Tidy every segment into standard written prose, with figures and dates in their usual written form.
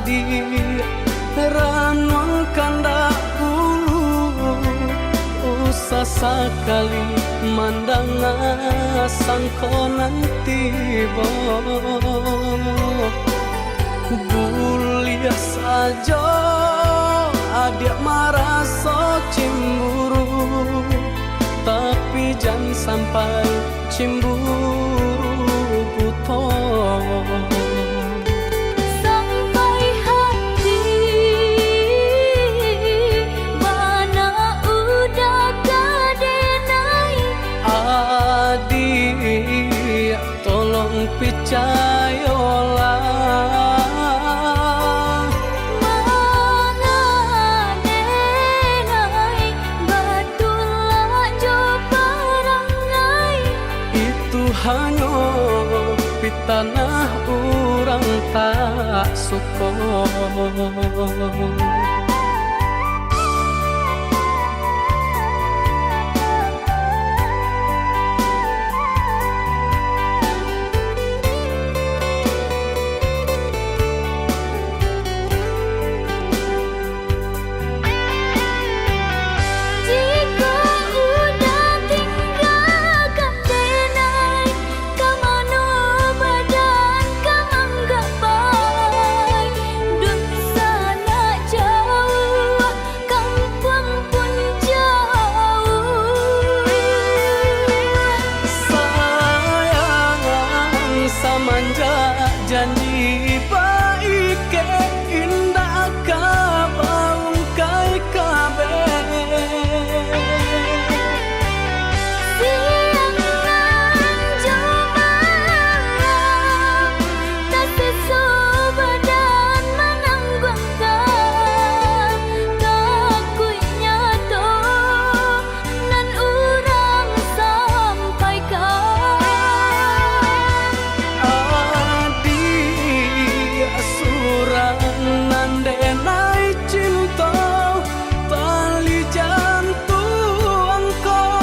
adi ranong kandak bulu usah sekali mandang sangkonan tiba buliah saja adik merasa cemburu tapi jangan sampai cemburu buta sampai hati mana udah kadenai adik tolong percayalah hanya di tanah orang tak suka. Janji baik ke indah kabaung kai kabe siang nan jumalang tak sesu badan menanggungkan takunya to nan urang sampaikan nandenai cinta tali jantung kau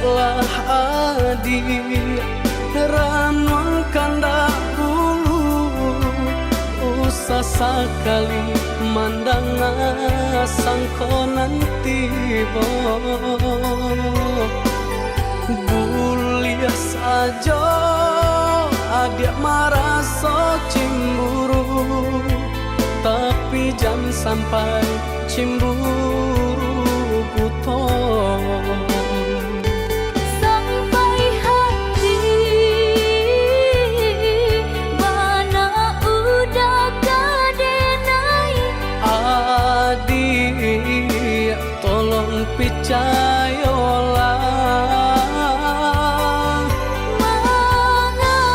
lah adik ranong kandak bulu usah sekali mandang sangkonan tiba buliah saja adik merasa cemburu tapi jangan sampai cemburu buta tolong percayalah mangadenai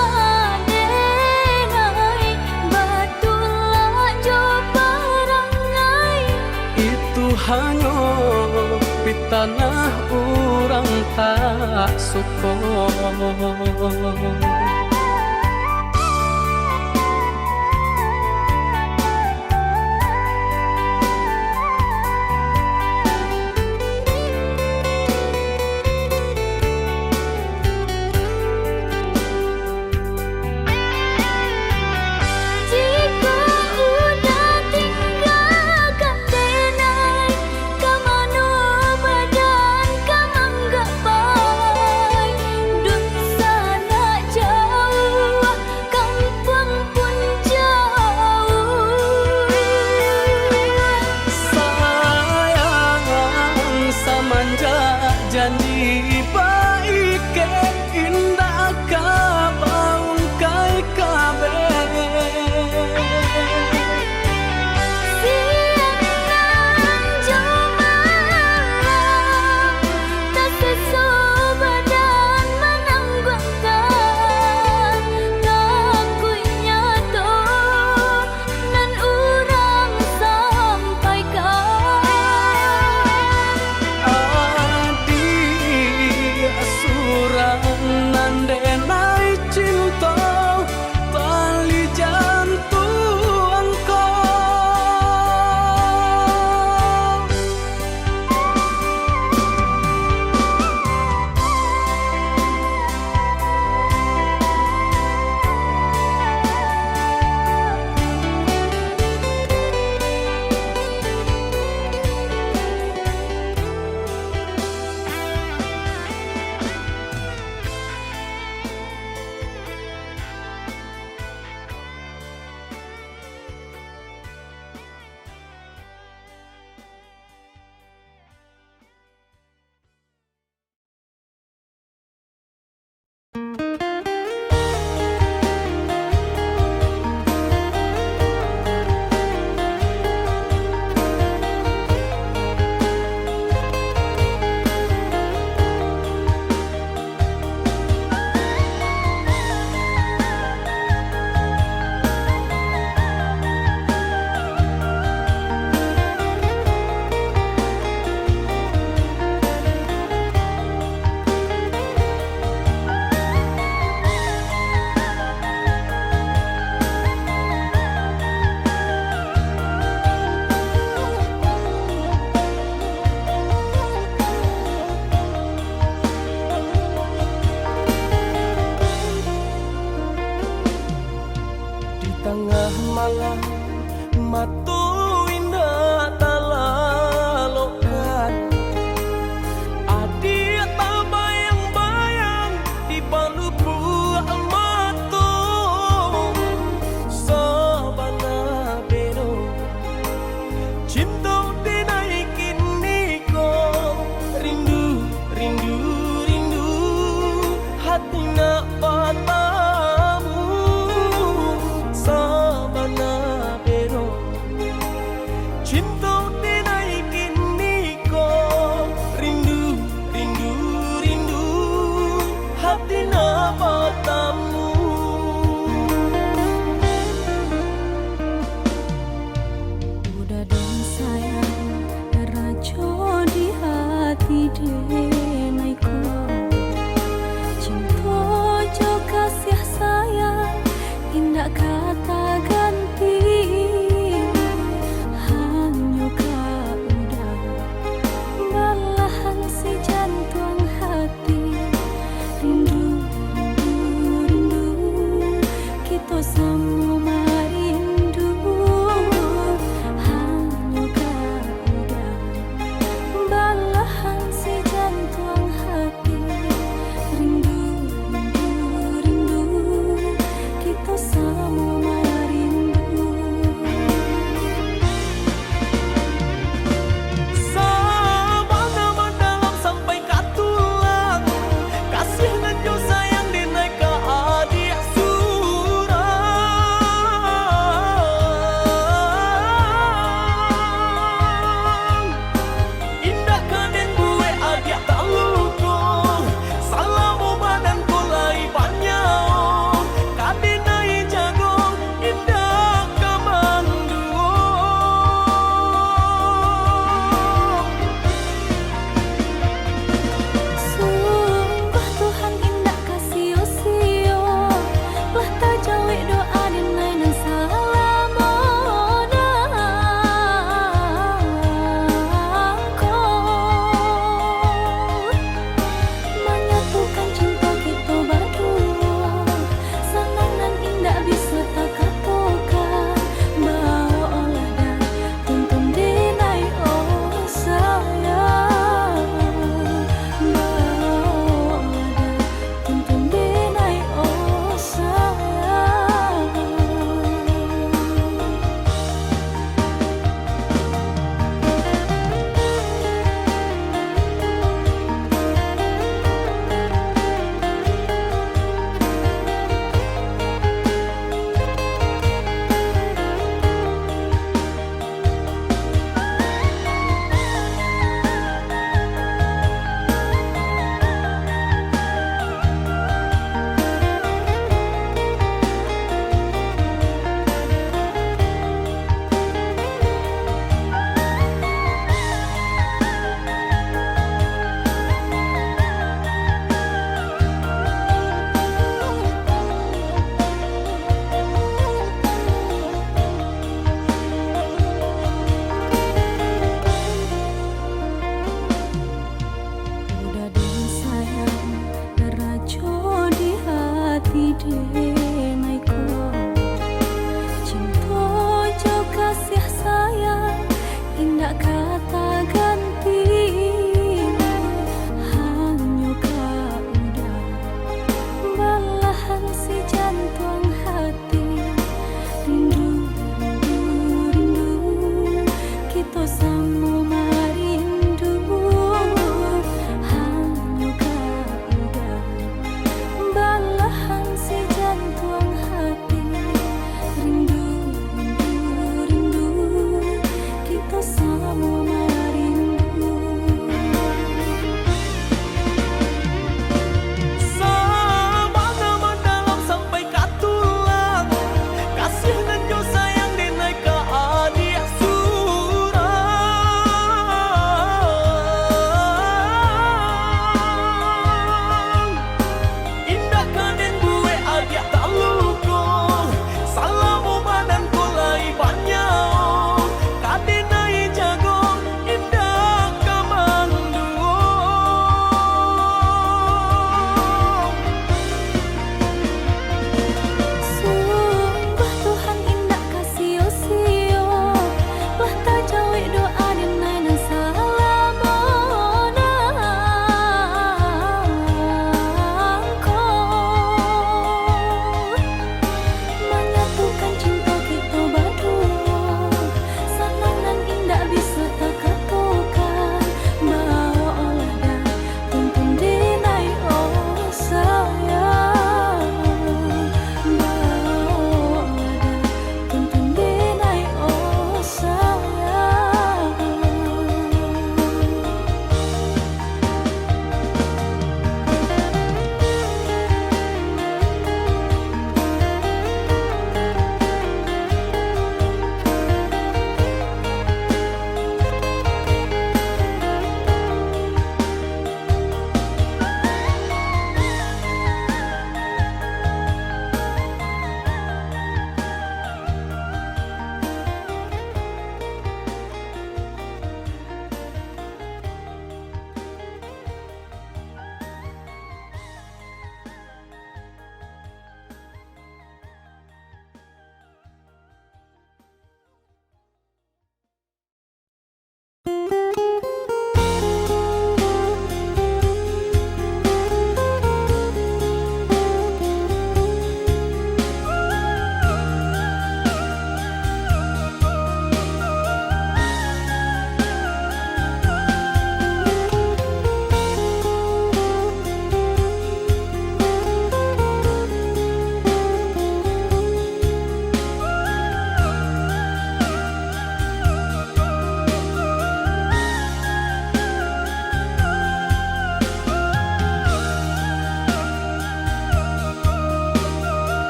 batulah jo parangai itu hanya di tanah orang tak suka. Janji baik ke indah kabaung kai kabe siang nan jumalang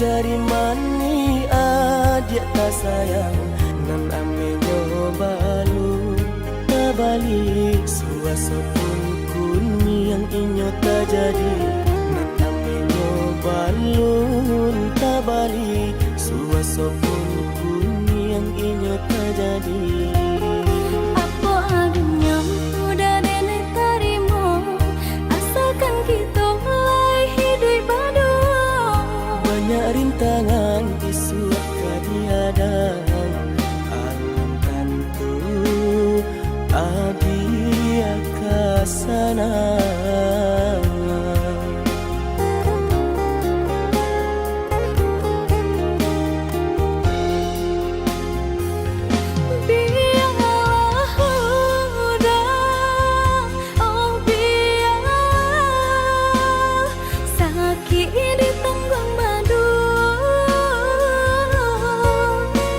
Jari mani adik tak sayang nan ame nyobalu tabalik suaso pun kuni yang inyo tak jadi nan ame nyobalun tabalik suaso pun kuni yang inyo tak jadi. Apa adanya udah nenek tarimo asalkan kita mulai hidup baru. Banyak rintangan isu kadiadang alam tentu adia kasana. Biarlah udah, oh biar sakit di tanggung madu.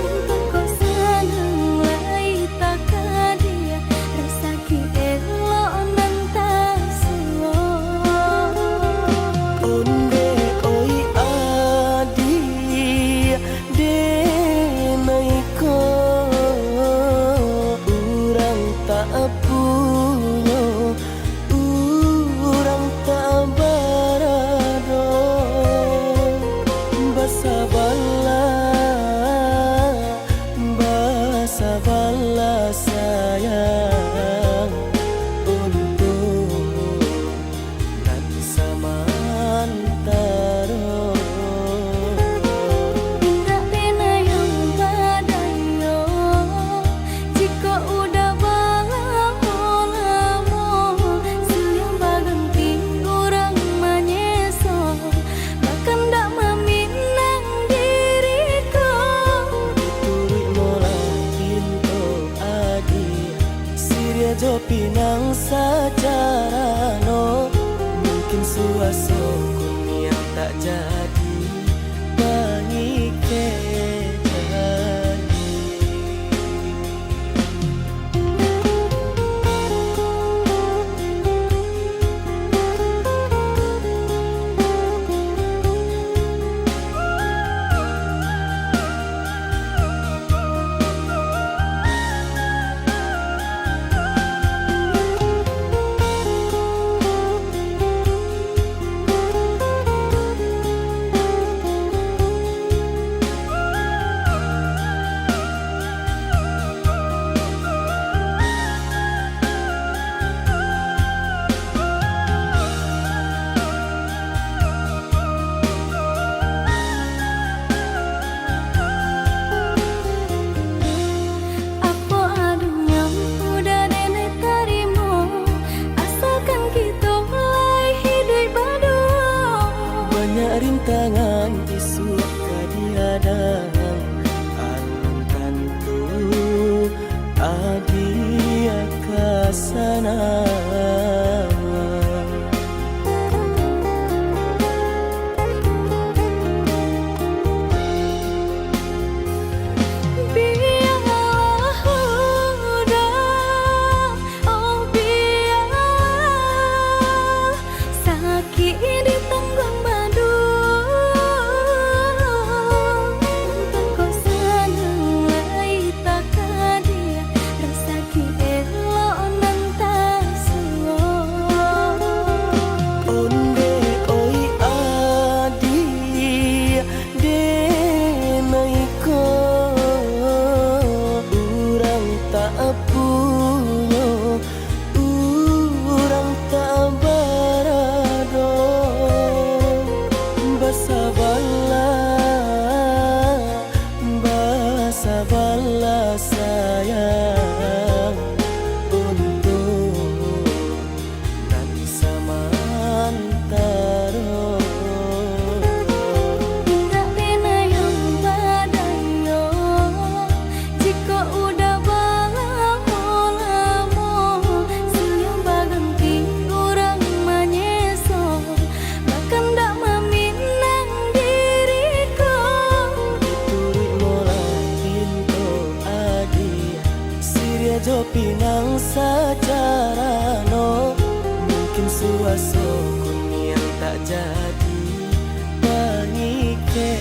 Untuk kau senang lai tak kadia rasa elok nan tak suo. Onde oi adi de naiko urang tak punya urang tak barado basa bala sayang untuk nan samantaro. Indah pena yang badayo jika udah lamo siang baganti orang menyeso bahkan tak meminang diriku. Turi mola pinto adi Siria jo pinang secara no mungkin suaso kun yang tak jadi pangike jadi. Apa adanya udah nenek tarimo asalkan kita mulai hidup baru. Banyak rintangan isu kadiadang alam tentu adia kasana. Biarlah udah, oh biar sakit di tanggung madu. Untuk kau senang lai tak kadia rasa elok nan tak suo. Onde oi adi de naiko urang tak punya urang tak barado basa bala sayang untuk nan samantaro. Indah pena yang badayo jika udah lamo siang baganti orang menyeso bahkan tak meminang diriku. Turi mola pinto adi Siria jo pinang secara no mungkin suaso kun yang tak jadi pangike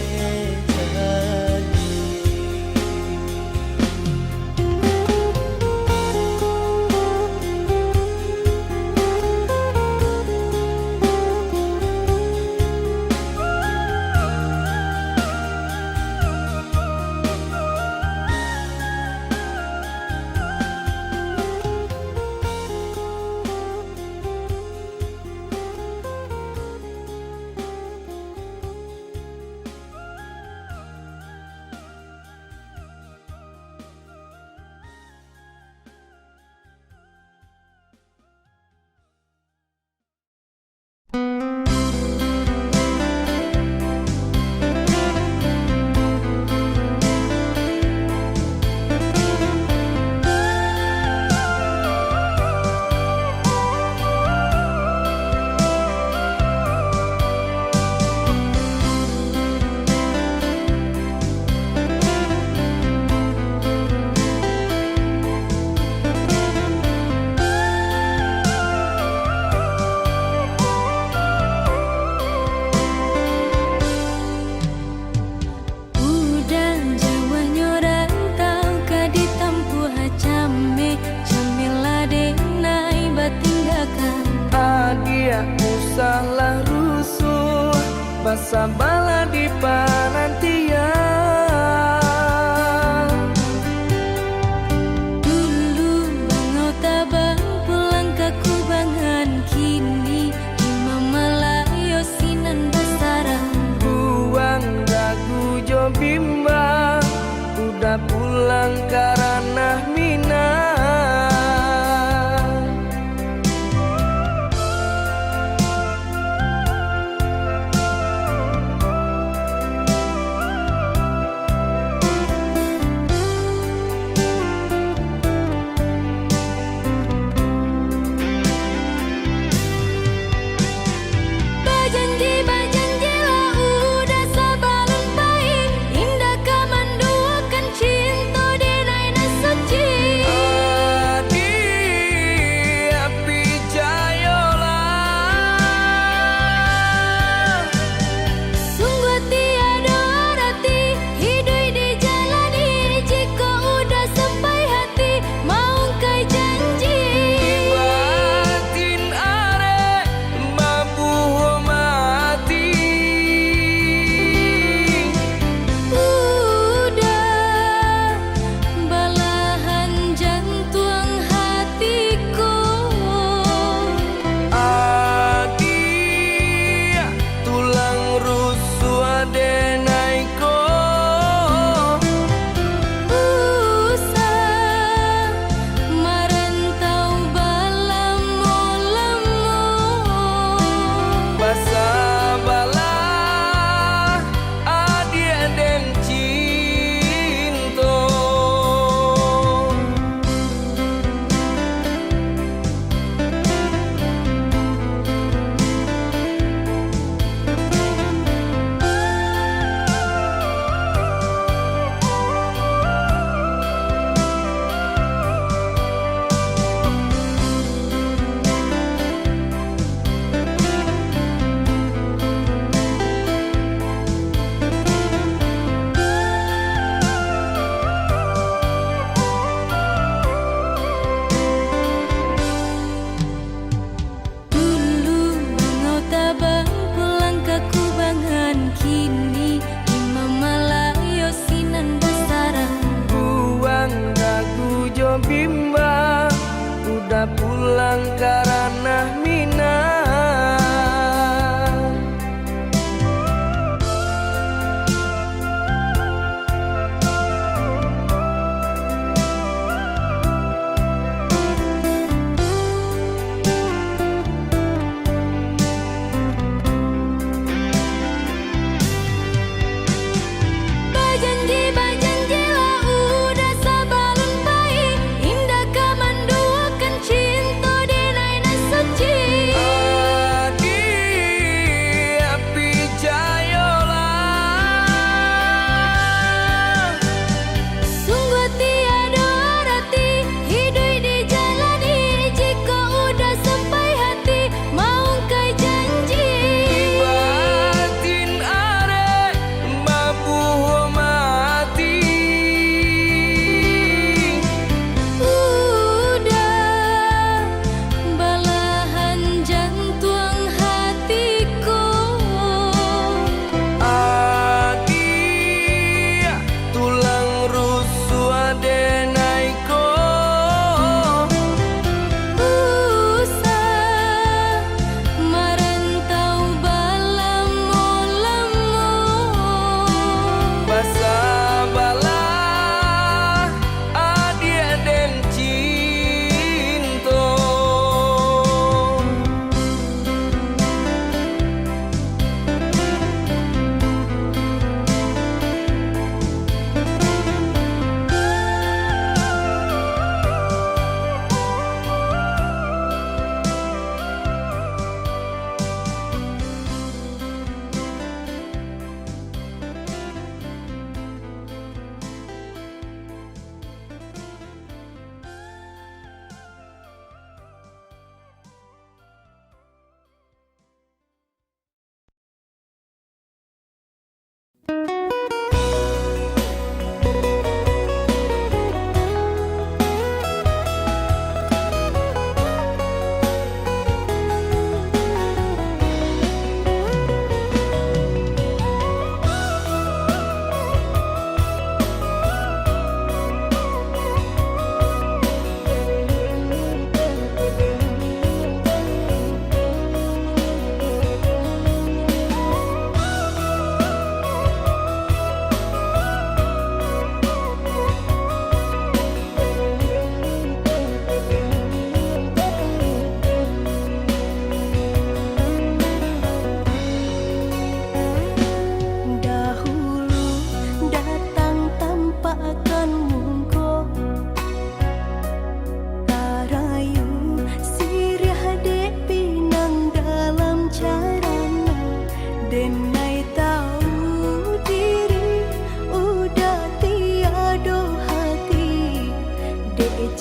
sabala di panantian. Dulu bangau tabang pulang ke kubangan, kini ima Malayo sinan basarang. Buang dagu jo bimbang, udah pulang karena minat. Bajanji lah udah sabalun pain, indah kamanduakan cinta di naina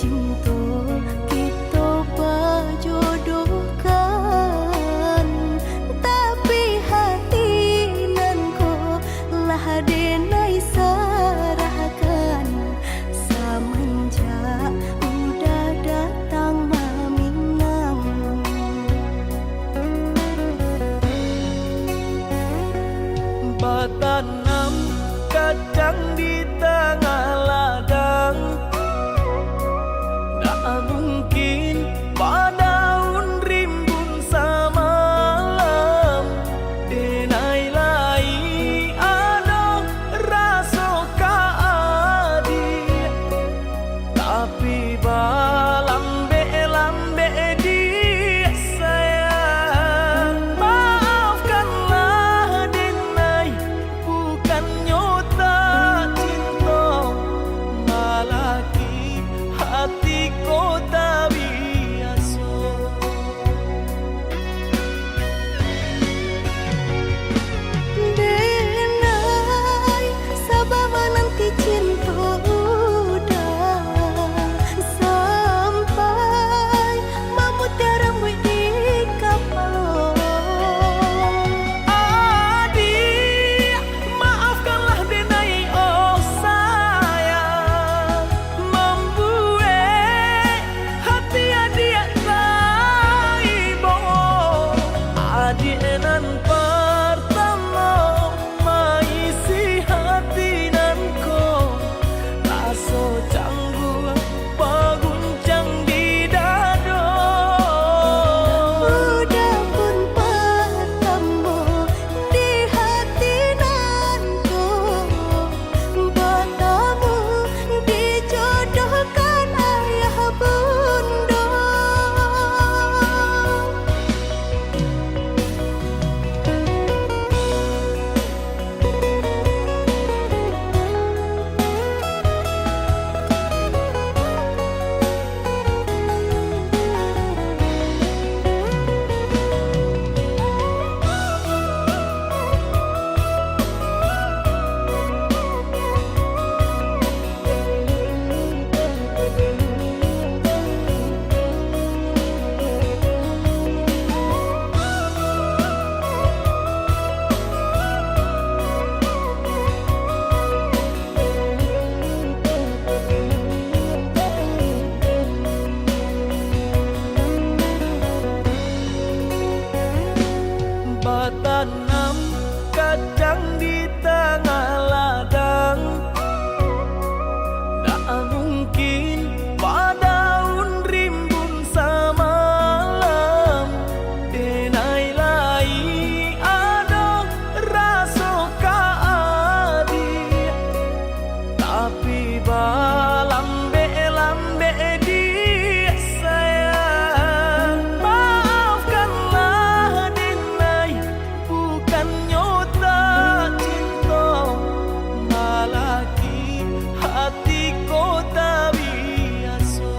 cinta kita berjodohkan, tapi hati nan ko lah denai sarahkan semenjak udah datang Maminang. Batanam kadang di tengah ladang, tak mungkin padaun rimbun samalam. Denai lai ada rasa kaadi, tapi balambe-lambe dia sayang. Maafkanlah denai, bukan nyota cinta, malaki hati kota biasa. Denai sabar menanti cinta udah sampai memutih rambut di kapal. Adik, maafkanlah denai oh sayang, membuat hati adik taibo. Adik nan pertama maisi hati nan ko, rasa canggung paguncang di dada. Udah pun pertama di hati nanku, bertemu dijodohkan ayah bunda. Batanam kadang di tengah ladang, tak mungkin padaun rimbun samalam. Denai lai ada rasa kaadi, tapi balambe-lambe dia sayang. Maafkanlah denai, bukan nyota cinta, malaki hati kota biasa.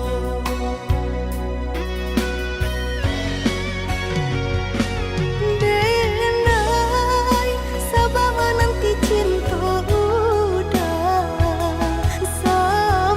Denai sabar menanti cinta udah sampai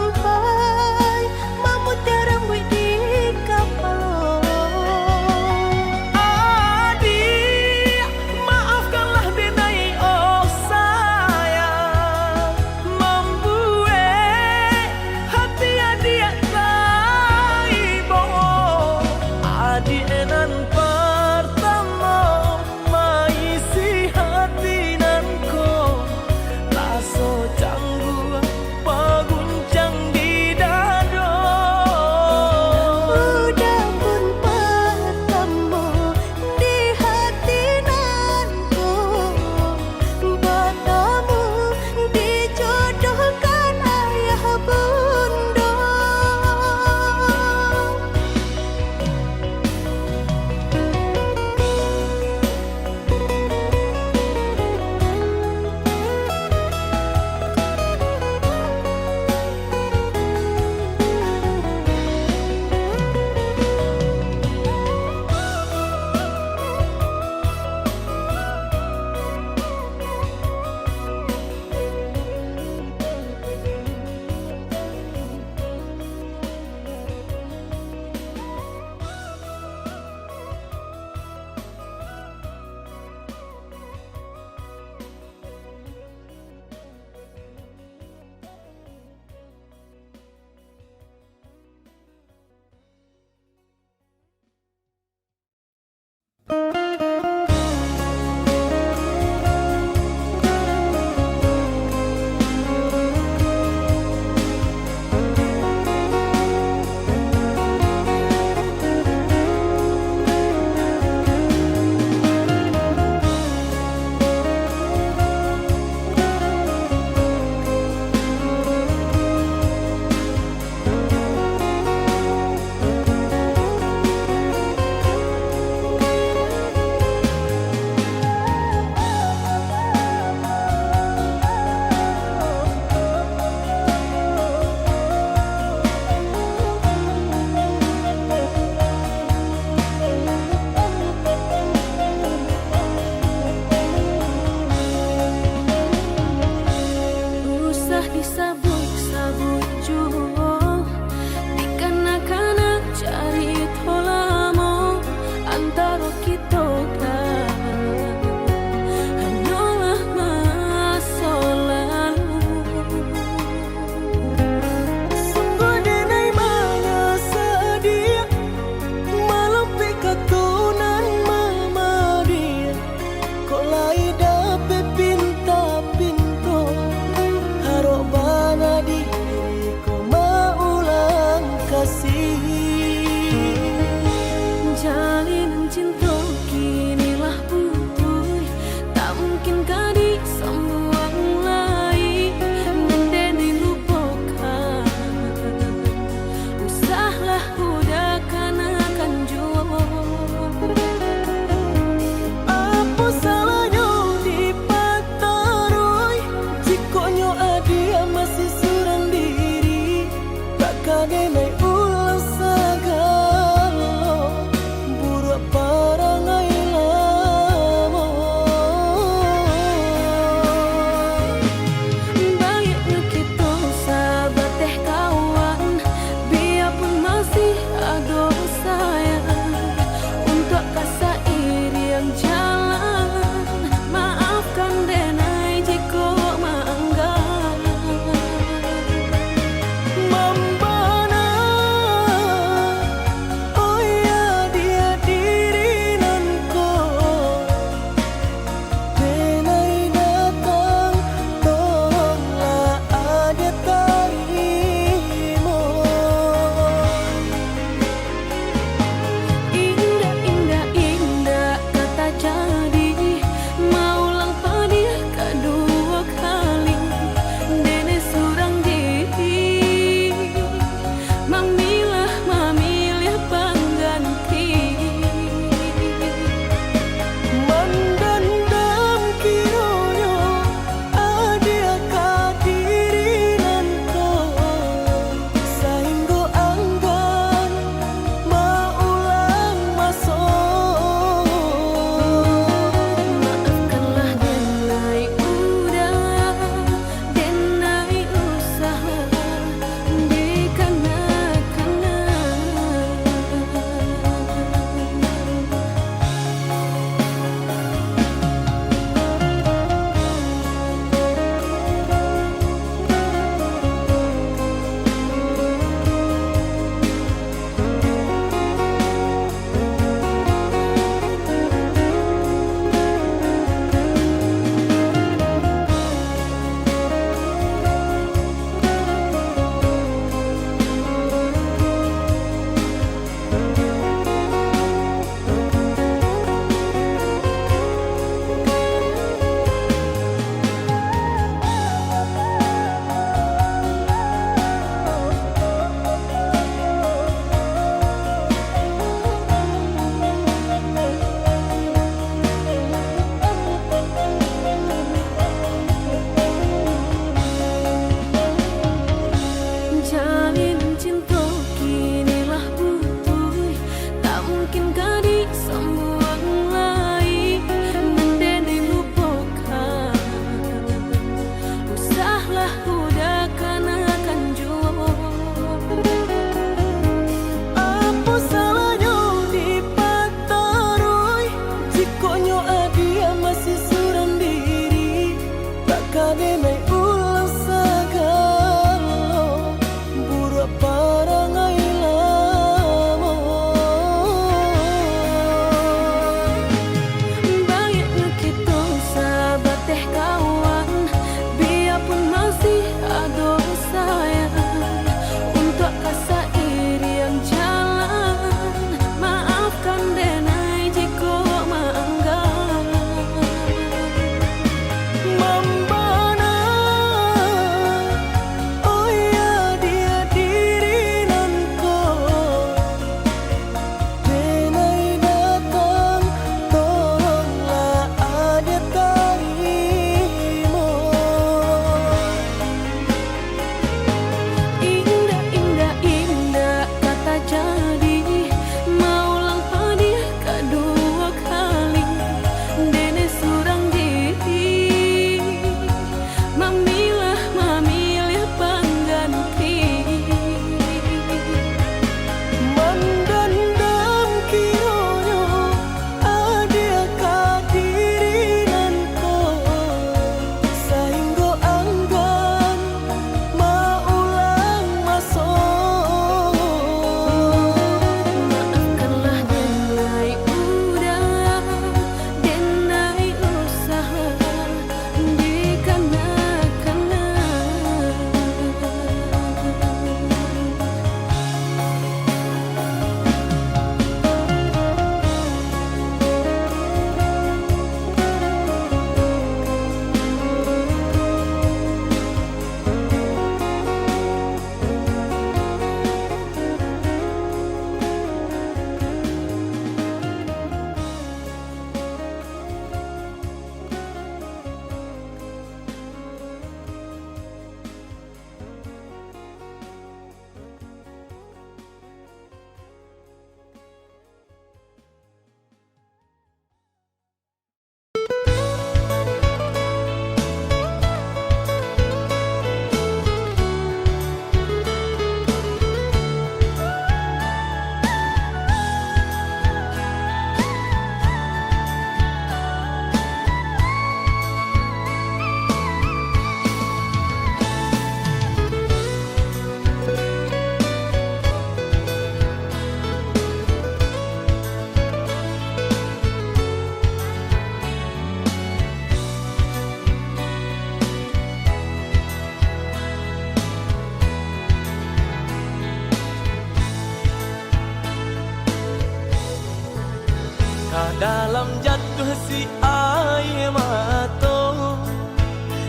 dalam jatuh si air mato,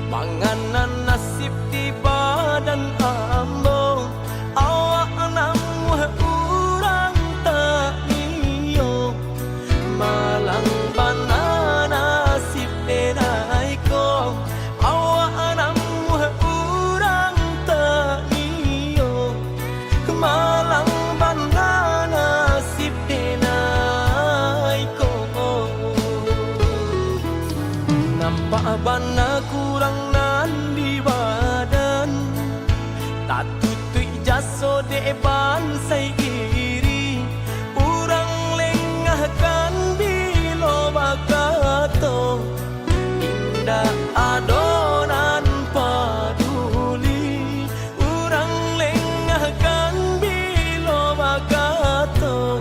manganan nasib di badan ambo. Awak namu urang tak niyo, malang bana nasib denai ko. Awak namu urang tak niyo, malang bana nasib denai ko. Nampak bana kurang nan di badan, tak tutui jaso depan sai iri. Urang lengahkan bilo bakato, indah adonan paduli. Urang lengahkan bilo bakato,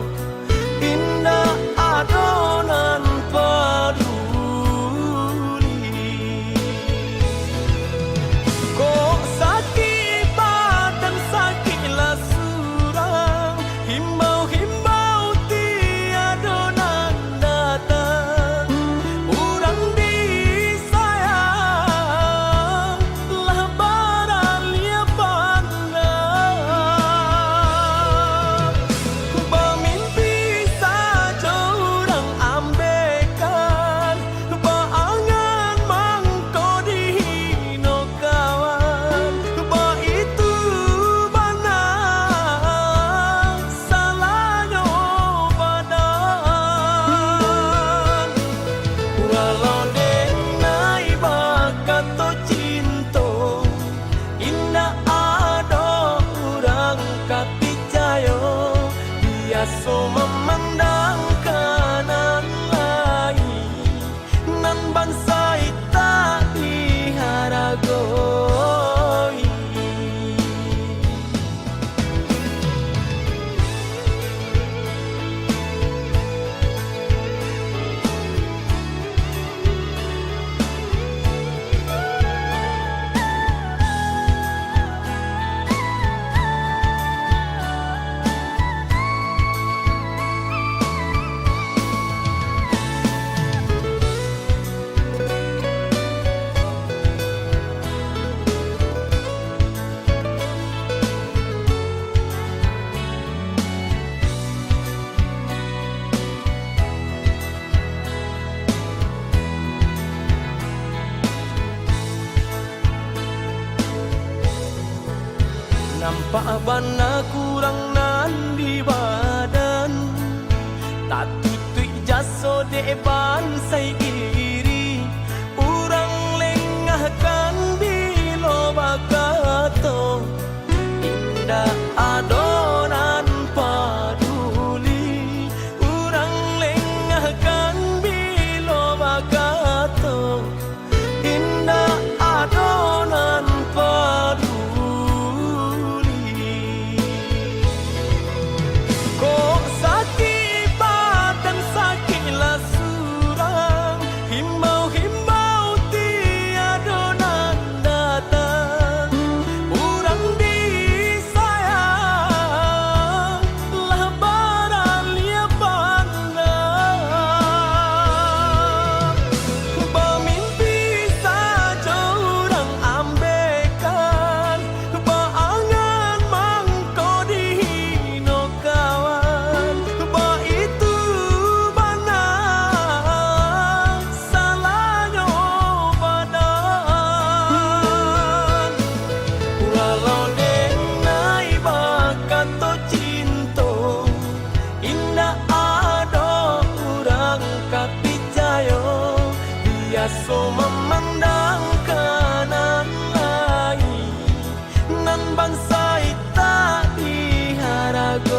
indah adonan paduli. Kok sakit badan sakitlah surang, himbau-himbau tiada nan datang. Urang disayang lah barang lia pandang. Bermimpi saja urang ambekan, berangan mangko dihino kawan. Itu benar salahnya badan. Walau denai bakato cinta, indah ada urang kapicayo. Biasa memandang kanan lain, nan bangsa tak diharagoi. Nampak bana kurang nan di badan, tak tutui jaso depan sai iri. Urang lengahkan bilo bakato, indah adonan paduli. Urang lengahkan bilo bakato, indah adonan paduli. Kok sakit badan sakitlah surang, himbau-himbau tiada nan datang. Urang disayang lah barang lia pandang. Bermimpi saja urang ambekan, berangan mangko dihino kawan. Itu benar salahnya badan. Walau denai bakato cinta, indah ada urang kapicayo. Biasa memandang kanan lain, nan bangsa tak diharagoi.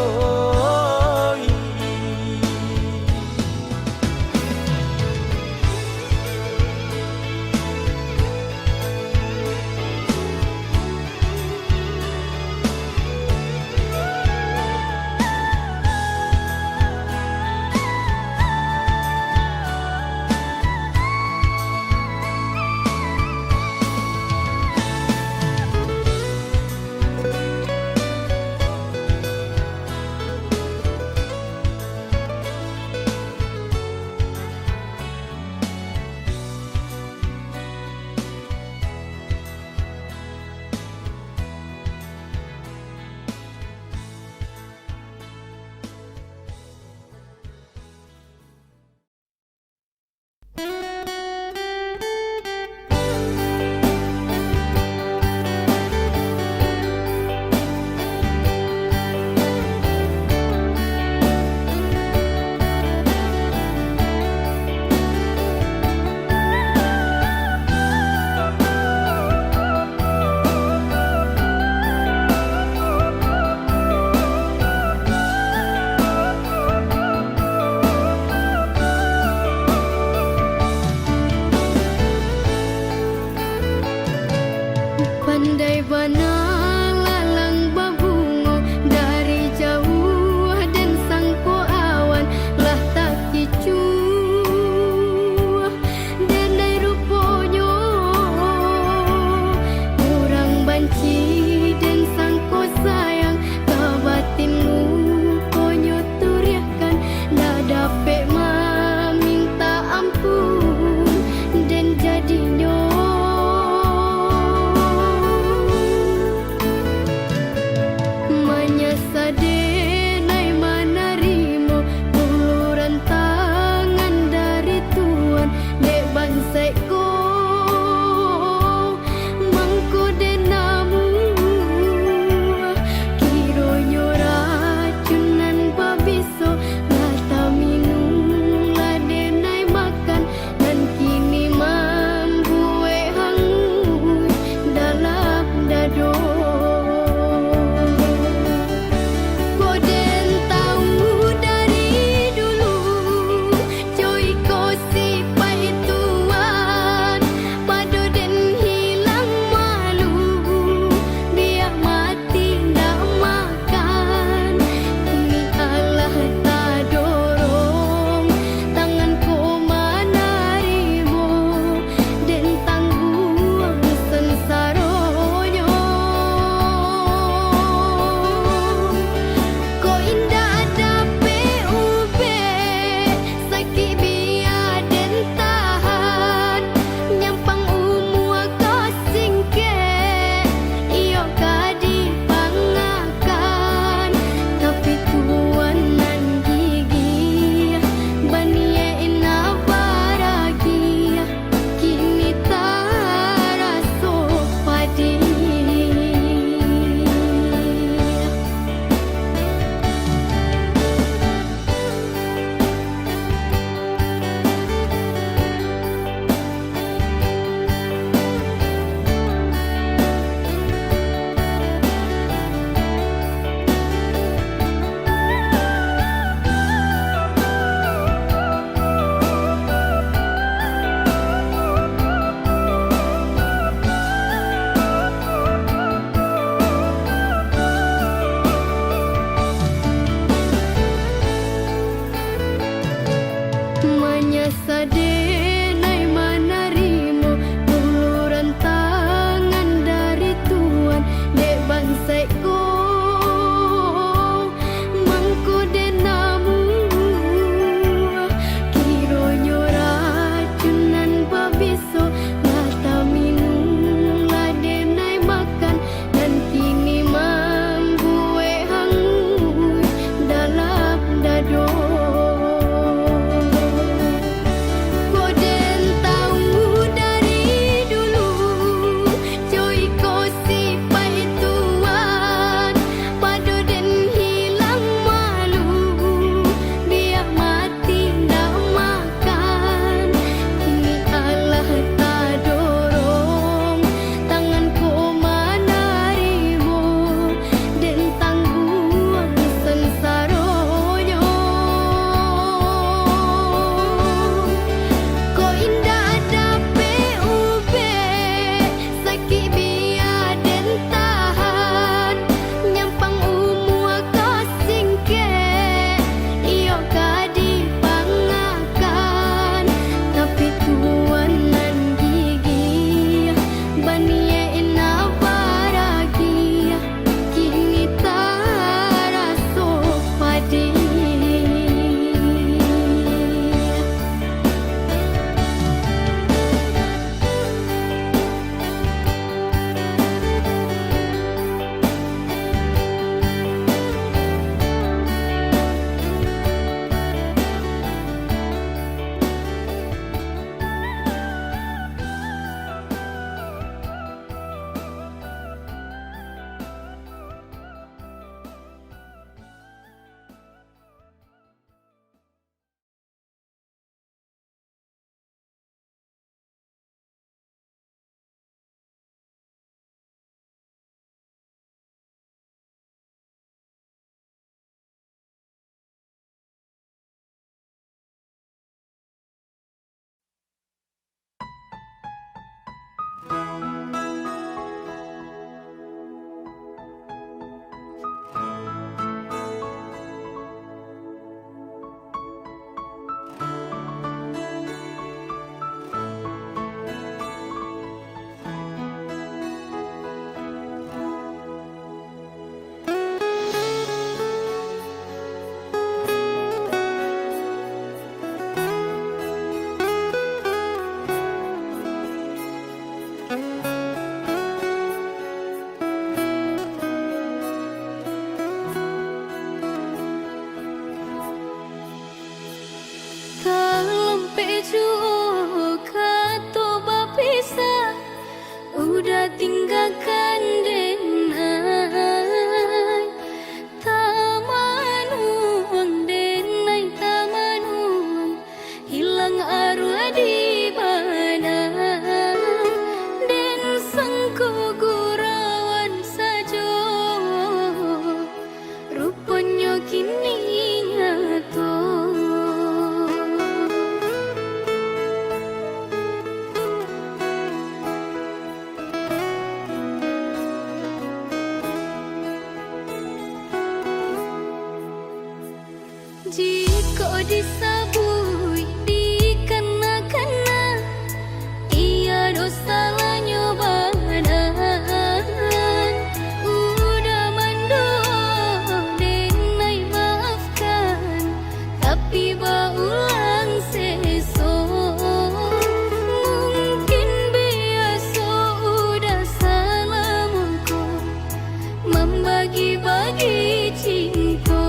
Jika disabui dikena-kena, ia dosa nyobanan. Udah mendoa denai maafkan, tapi baulang sesok. Mungkin biasa udah salah mungko membagi-bagi cinta.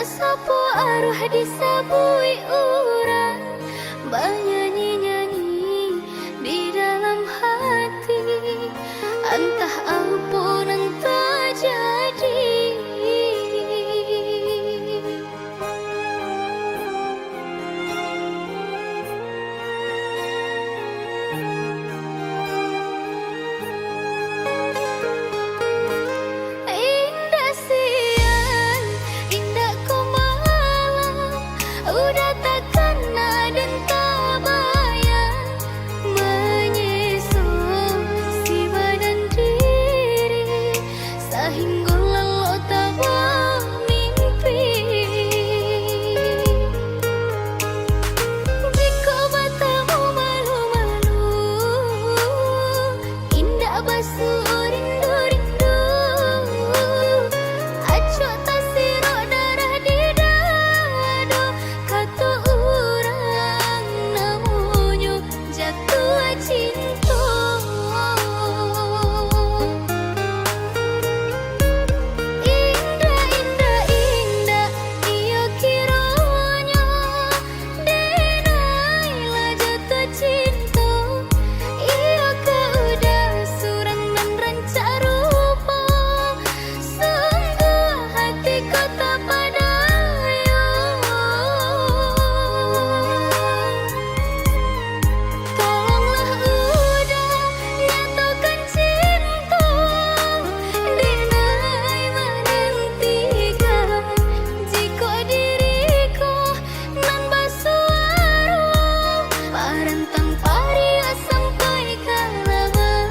sopo aruh disabui urang, banyanyi-nyanyi di dalam hati, entah ampun entah jadi. Indah siang, indah kumalam, udah takkan ada tak bayang, menyesal si badan diri, sehingga lalu tak bermimpi. Jika matamu malu-malu, indah basuh rindu-rindu, acuh tak sirok darah di dada, kata orang namanya jatuh cinta. Indah, indah, indah, iyo kiranya denailah jatuh cinta. Iyo udah surang dan rancak rupa, sungguh hatiku tak padaya. Tolonglah udah nyatakan cinta, denai menantikan, jika diriku nan basuara, parentang paria sampai kalaban.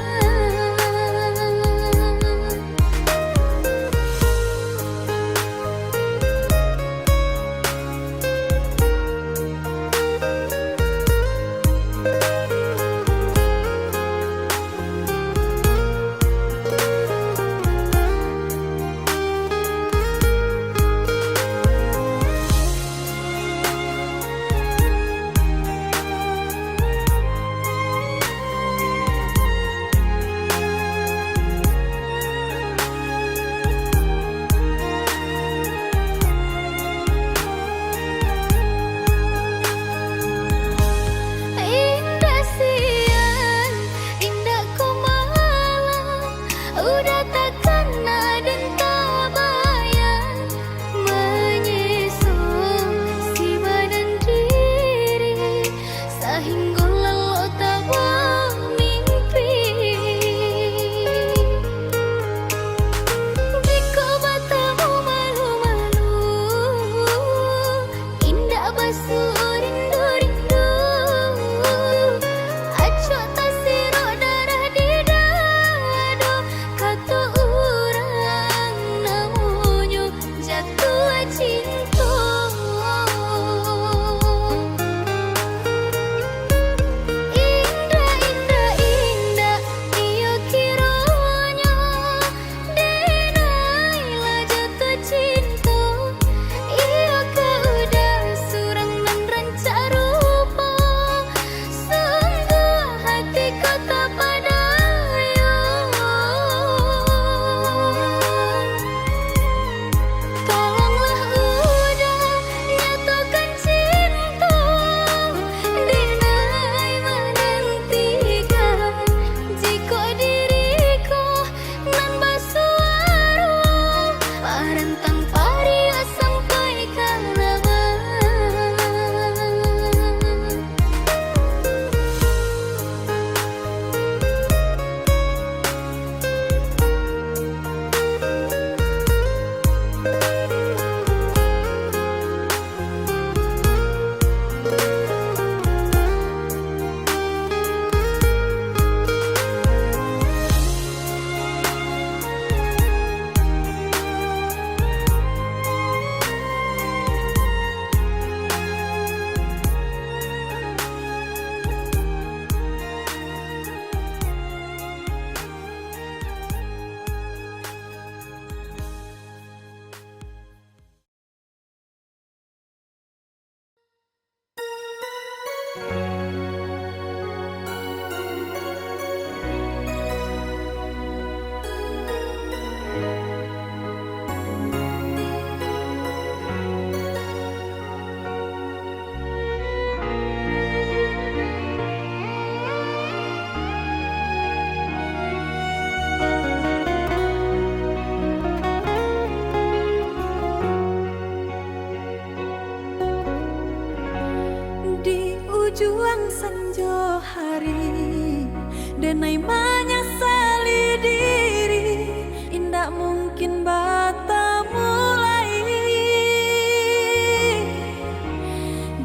Indah siang, indah kumalam, udah takkan ada tak bayang, menyesal si badan diri, sehingga lalu tak bermimpi. Jika matamu malu-malu, indah basuh rindu-rindu, acuh tak sirok darah di dada, kata orang namanya jatuh cinta. Indah, indah, indah, iyo kiranya denailah jatuh cinta. Iyo udah surang dan rancak rupa, sungguh hatiku tak padaya. Tolonglah udah nyatakan cinta, denai menantikan, jika diriku nan basuara, parentang paria sampai kalaban. juang sanjo hari, denai menyesali diri, indak mungkin bata mulai.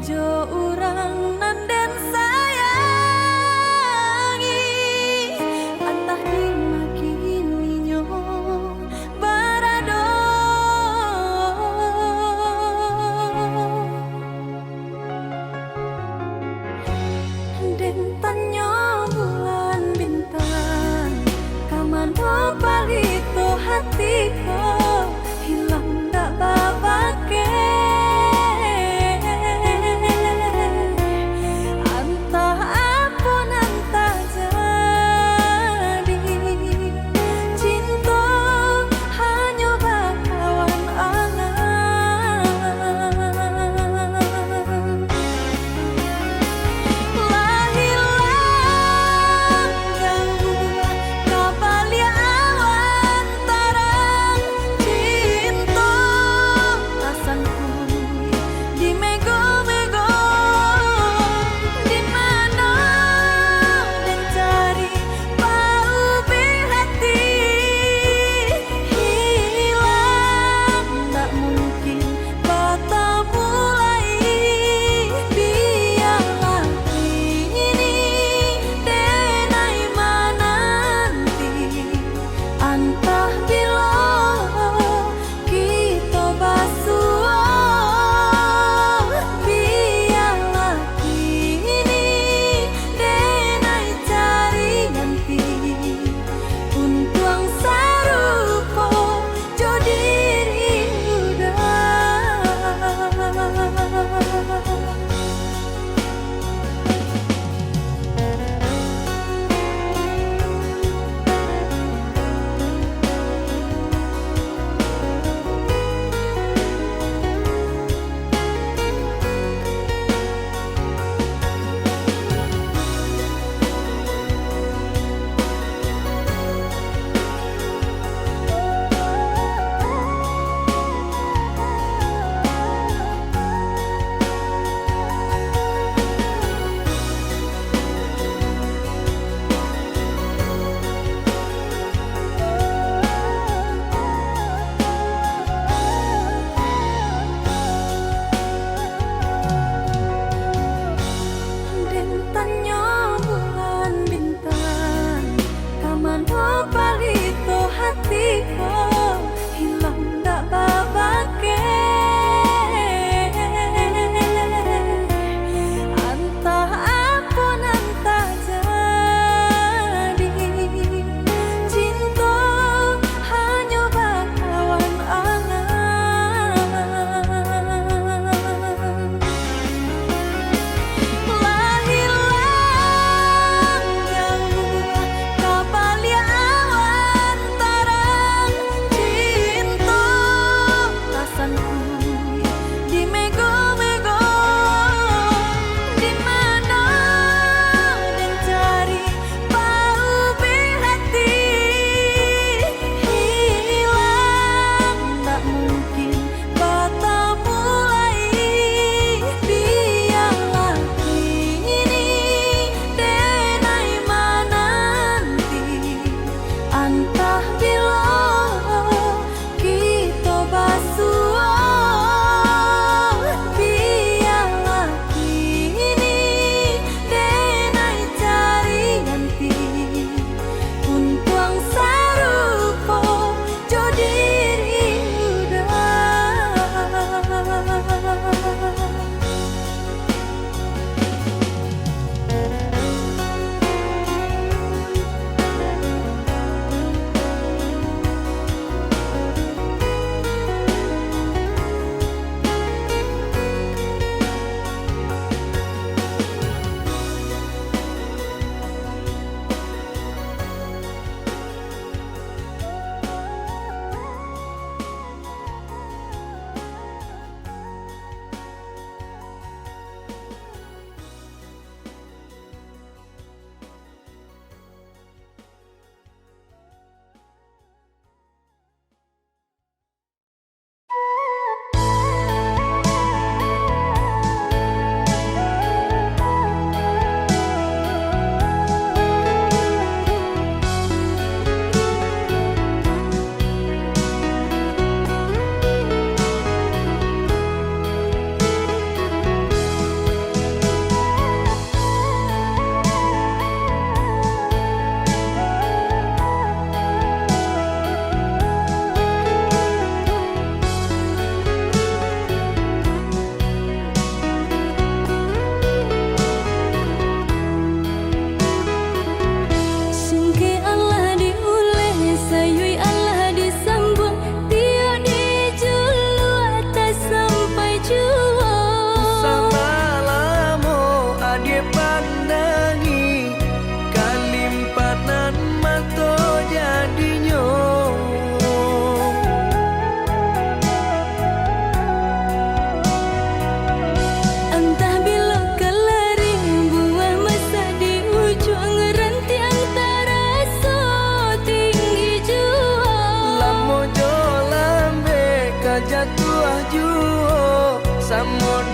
Jo urang nanden sayangi, antah dimakini nyo barado. Den tanyo bulan bintang, kamano palito hatiku.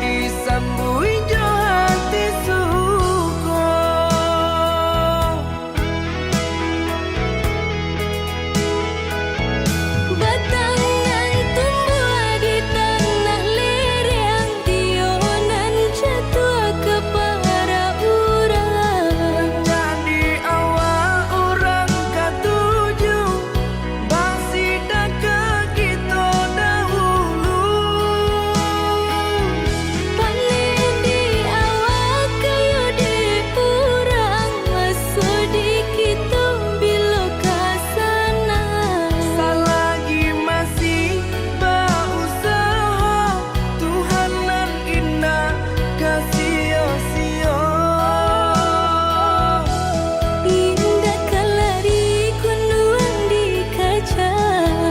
disambui jo hati suko. Batangan tumbuh di tanah lereng, tionan jatuh ke para urang. Jadi awal orang katuju basida ke kita dahulu. Paling di awal kayu di urang, masuk di kita bila kasana. Selagi masih berusaha, Tuhan nan indah kasih-sia. Indah kalari kunduan di kaca,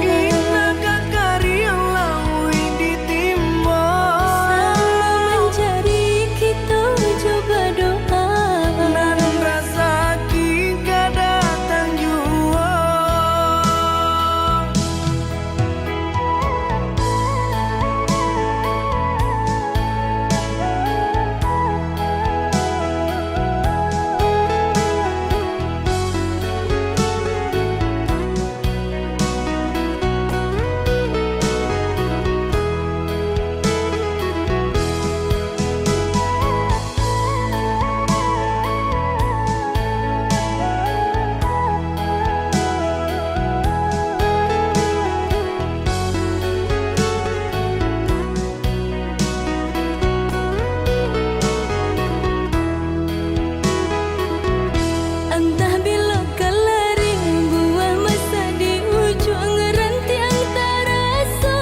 Indah kakari yang lawi ditimba. sama mencari kita coba doa. Nan rasa kita datang jua. Entah bila kelaring buah masa di ujung rantiang terasa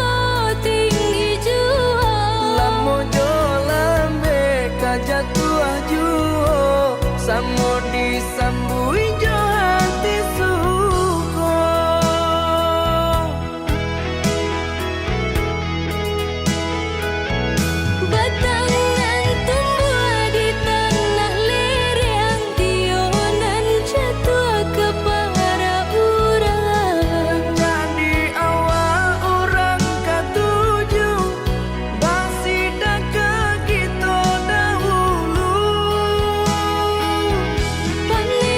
tinggi jua. Lamo jo lambe kajatuh juo, samo disambui jo hati suko. Batangan tumbuh di tanah lereng, tionan jatuh ke para urang. Jadi awal orang katuju basida ke kita dahulu. Paling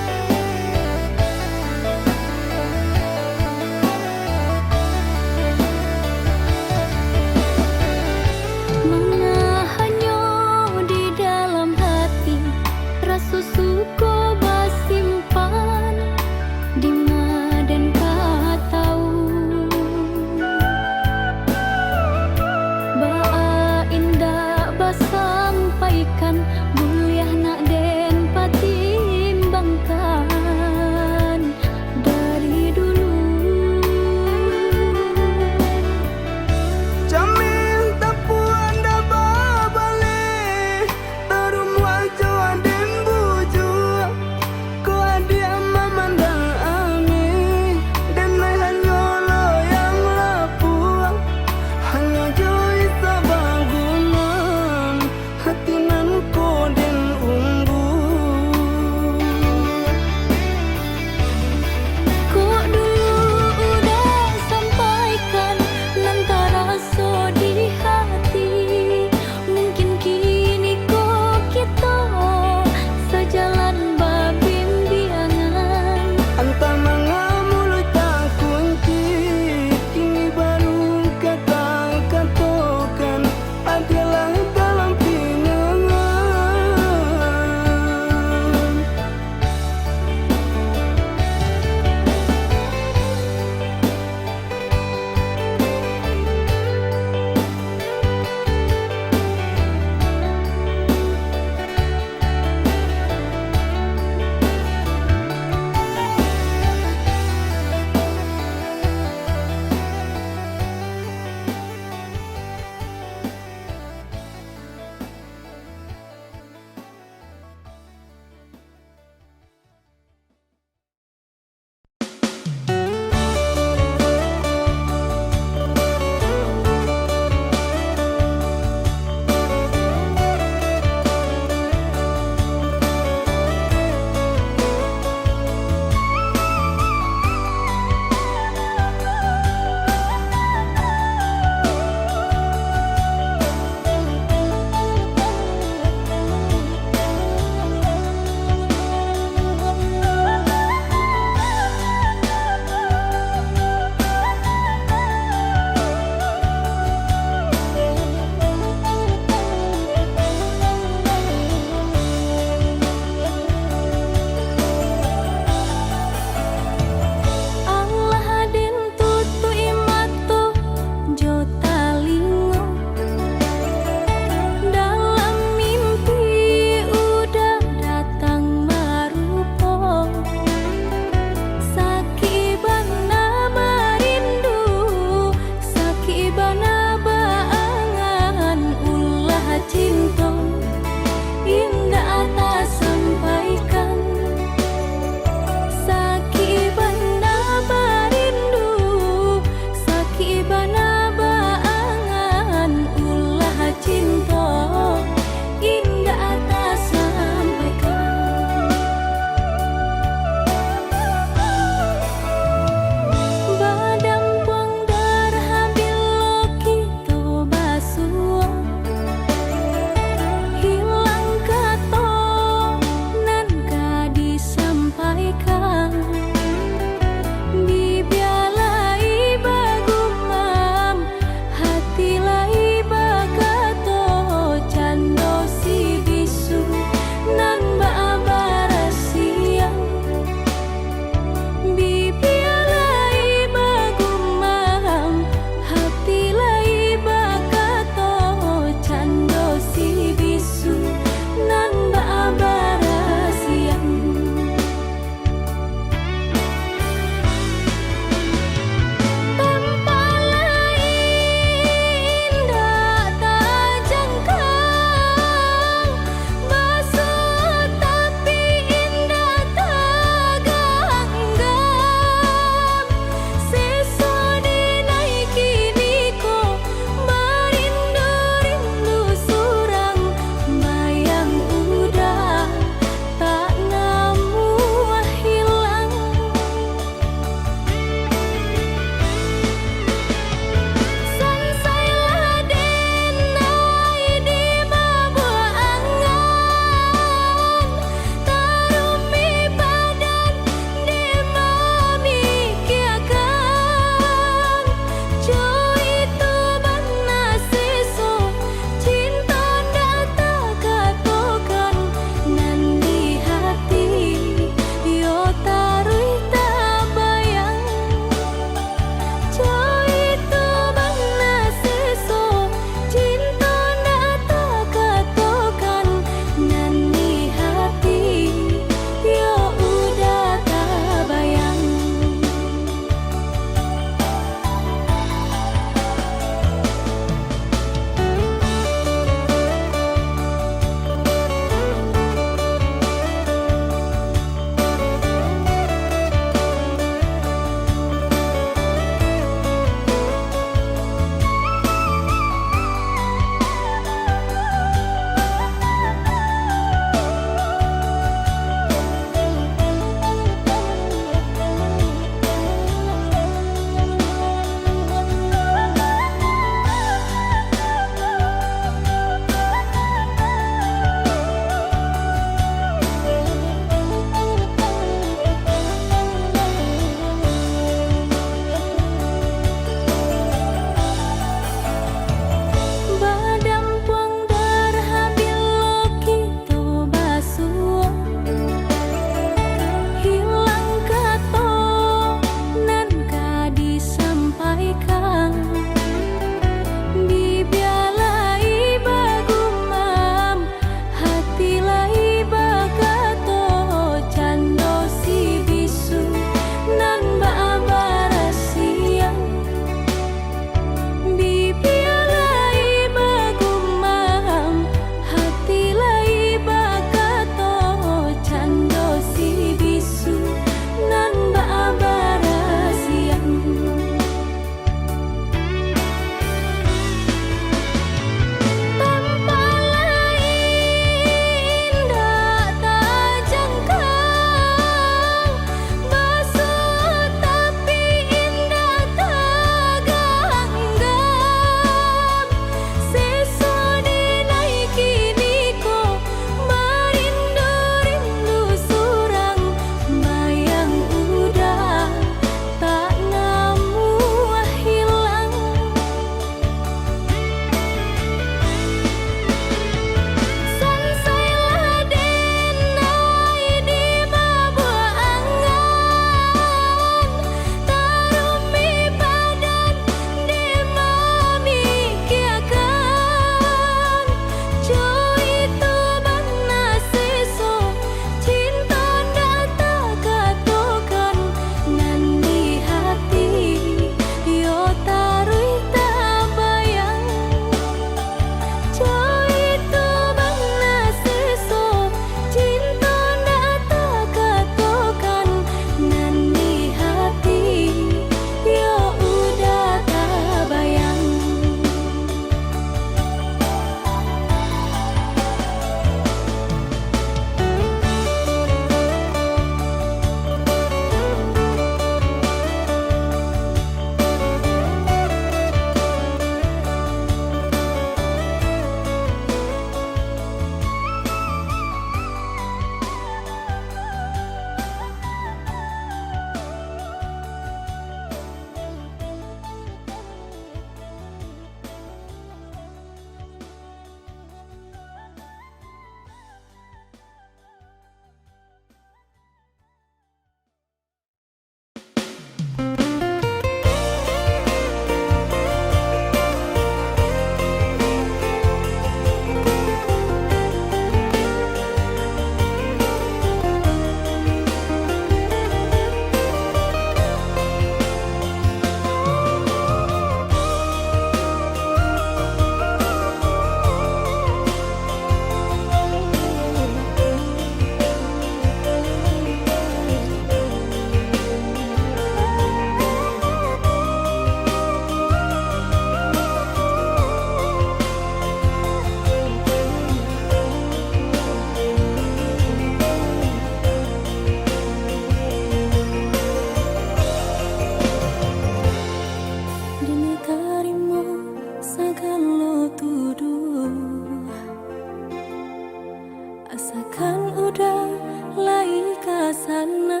asakan udah lai kasana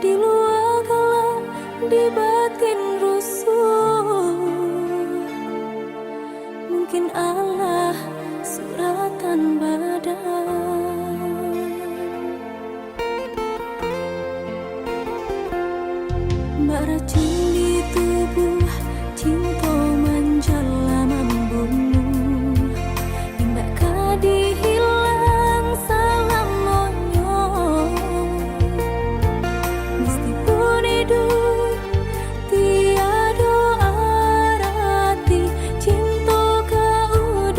di luar galak di batin rusuh. Mungkin Allah suratan badan, mbak racun di tubuh cinta menjala membunuh. Indah kadi hilang salam monyo, meskipun hidup tiada arti cinta kau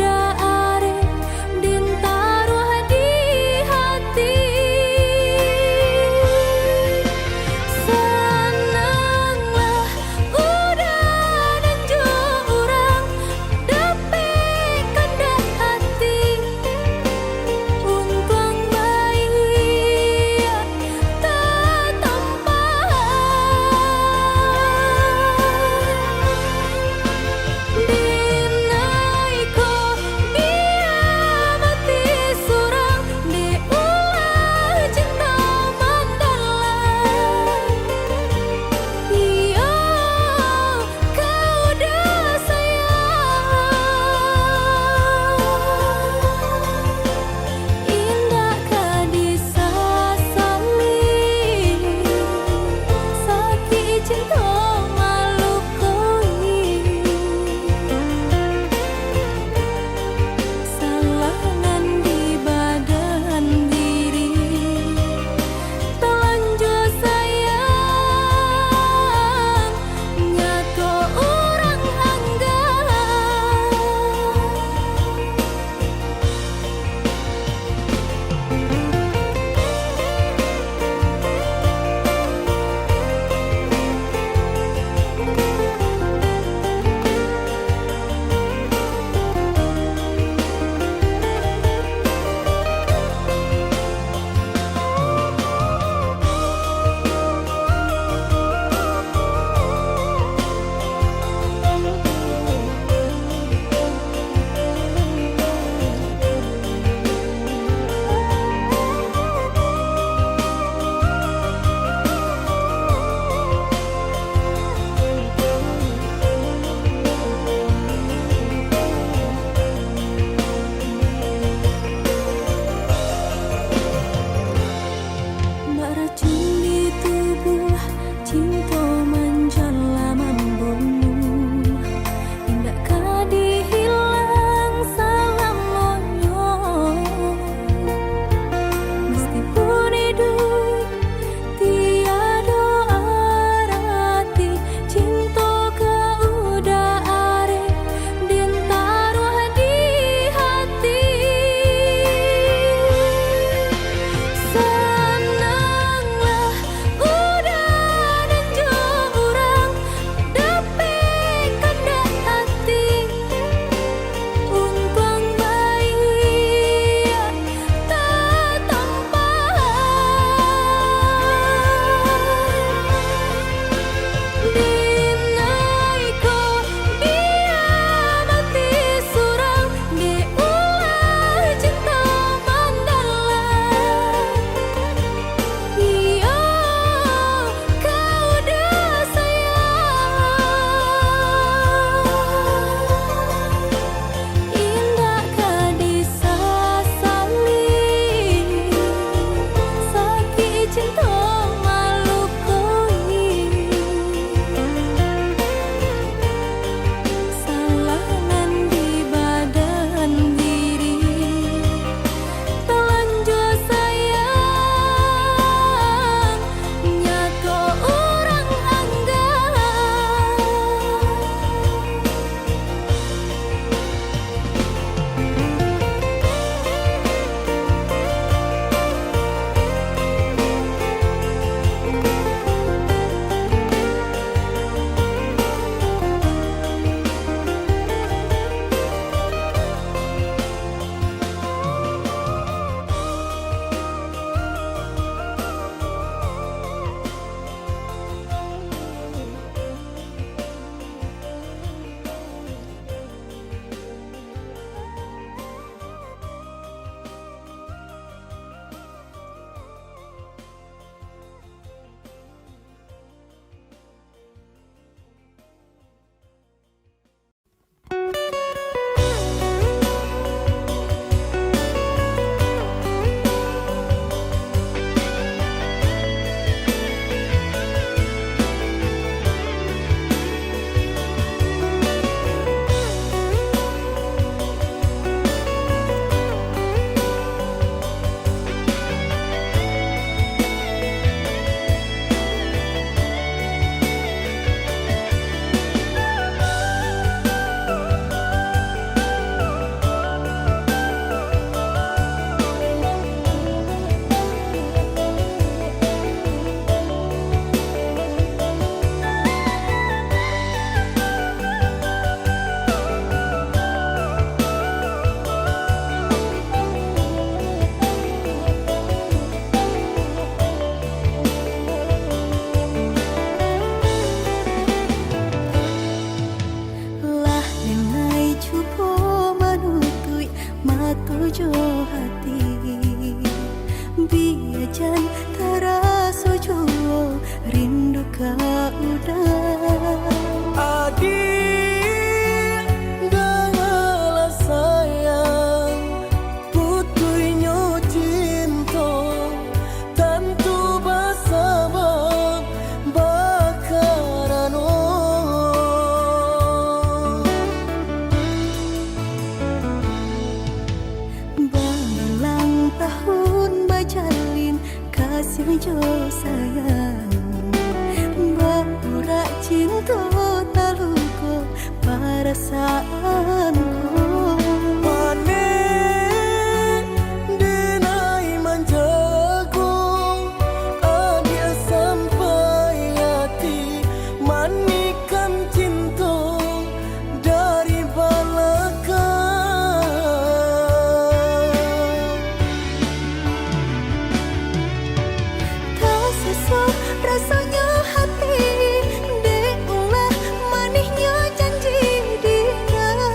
mojo hati biajan taraso juo rindu ka udah adik dengarlah sayang putuinyo cinta tentu bersama bakarano berulang tahun bajalin kasih jo sayang berurak cinta taluko perasaanku panen denai manjago adia sampai hati manikan cinta dari belakang tak sesuai rasanya hati diulah manisnya janji di negara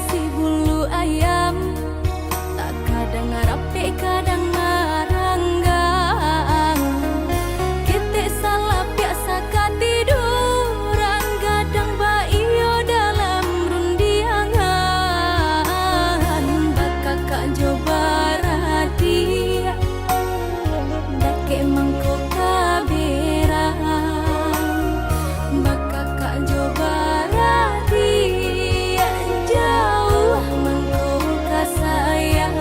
si bulu ayam, tak kadang rapi kadang maranggang. Kita salah biasa katiduran, kadang baio dalam rundiangan. Bakakak coba radia, dake mangkok kaberang. Bakakak coba radia, jauh mangkok kasayang.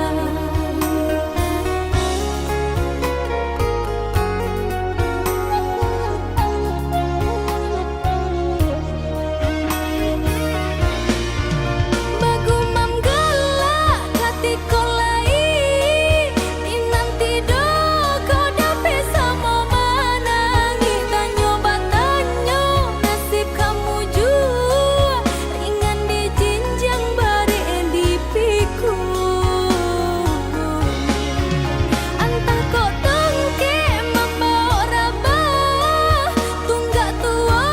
Bagumam galak katiko lai, inanti do kau dapat sama manangi. Tanyo batanyo nasib kamu jua, ringan di jinjang bare di piku. Antah kau tengke membawa rabah, tunggak tua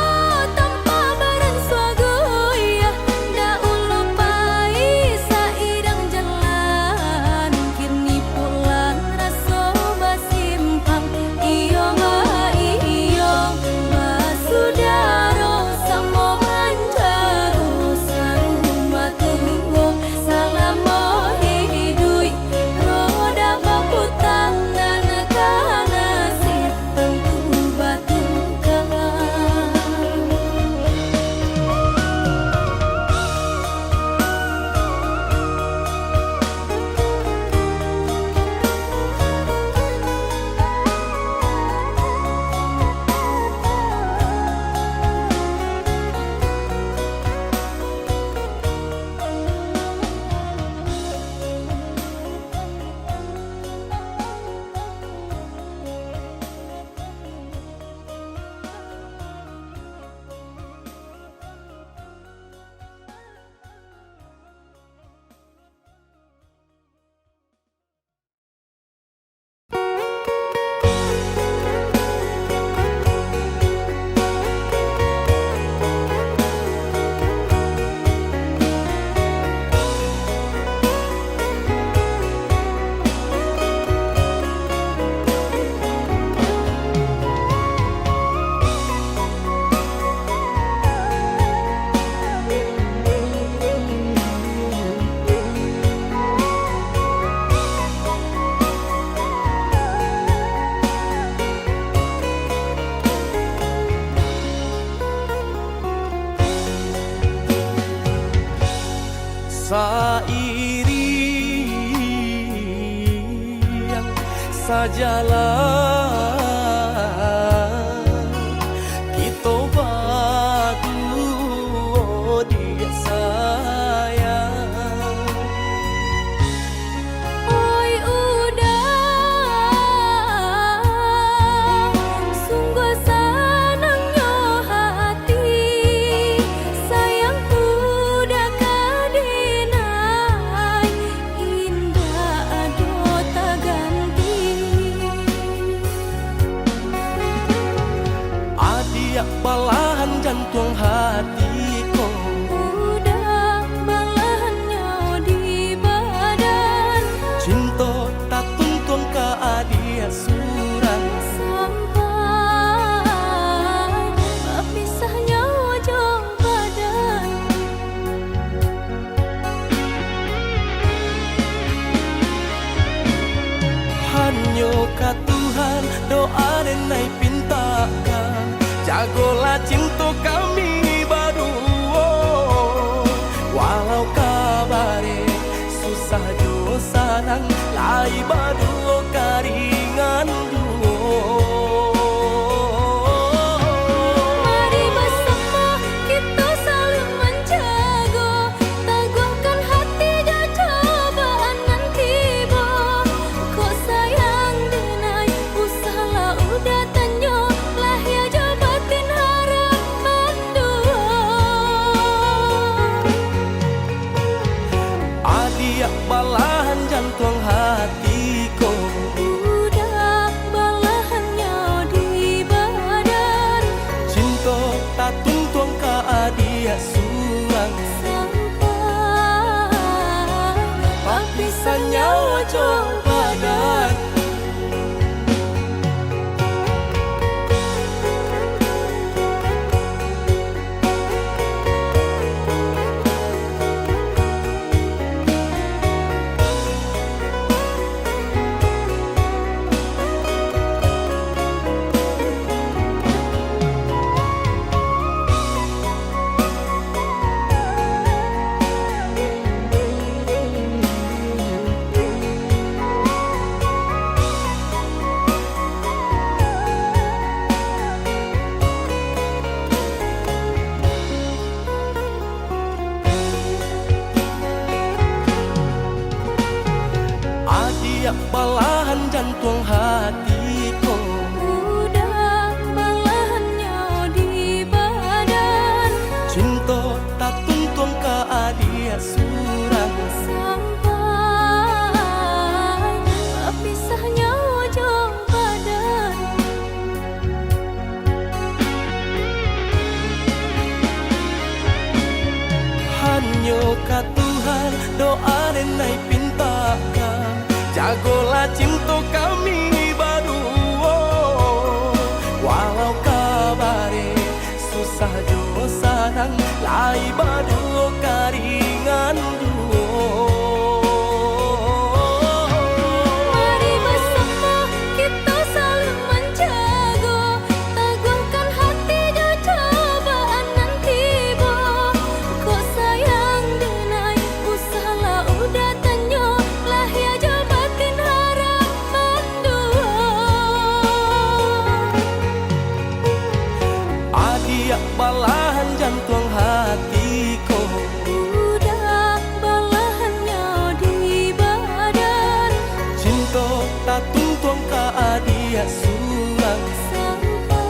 tanpa barang suagoya. Da ulupai sairang jalan, kini pulang raso basimpang. Iyo basudaro samo manjaro sarumah tunggu salamo hidui. Roda baputang dan kanasir tentu batukan. Seiring sajalah kita badu dia sayang. Oi udah, sungguh senangnya hati, sayang udah kadinai, indah ado tak ganti. Adia balahan jantung hatiku, Udah balahannya di badan, cinta tak tuntun ke adia surang. sampai berpisahnya ujung badan. Hanya ka Tuhan doa dan naik pintakan, jagolah cinta kami berdua. Walau kabare susah jo sanang, lai berdua karingan duo. Mari bersama kita saling menjaga, teguhkan hati dan cobaan nanti tiba. Kau sayang denai, usahlah udah tanyo, lah ya jabatin harapan dua. Adia balahan jantung hatiku, Udah balahannya di badan, cinta tak tuntun ke adia surang. sampai ojo badan. Adia balahan jantung hatiku, Udah balahannya di badan, cinta tak tuntung ke adia surang. sampai pisahnya ujung badan. Hanyo ka Tuhan doa denai pintakan, jagolah cinta kami berdua. Walau kabare susah jo sanang, lai berdua karingan duo. Mari bersama kita saling menjaga, teguhkan hati jo cobaan nanti bo. Kau sayang denai usahalah udah tanyo, lah ya jo batin harapan dua. Adia balahan jantung hatiku, Udah balahannya di badan, cinta tak tuntung ke adia surang. sampai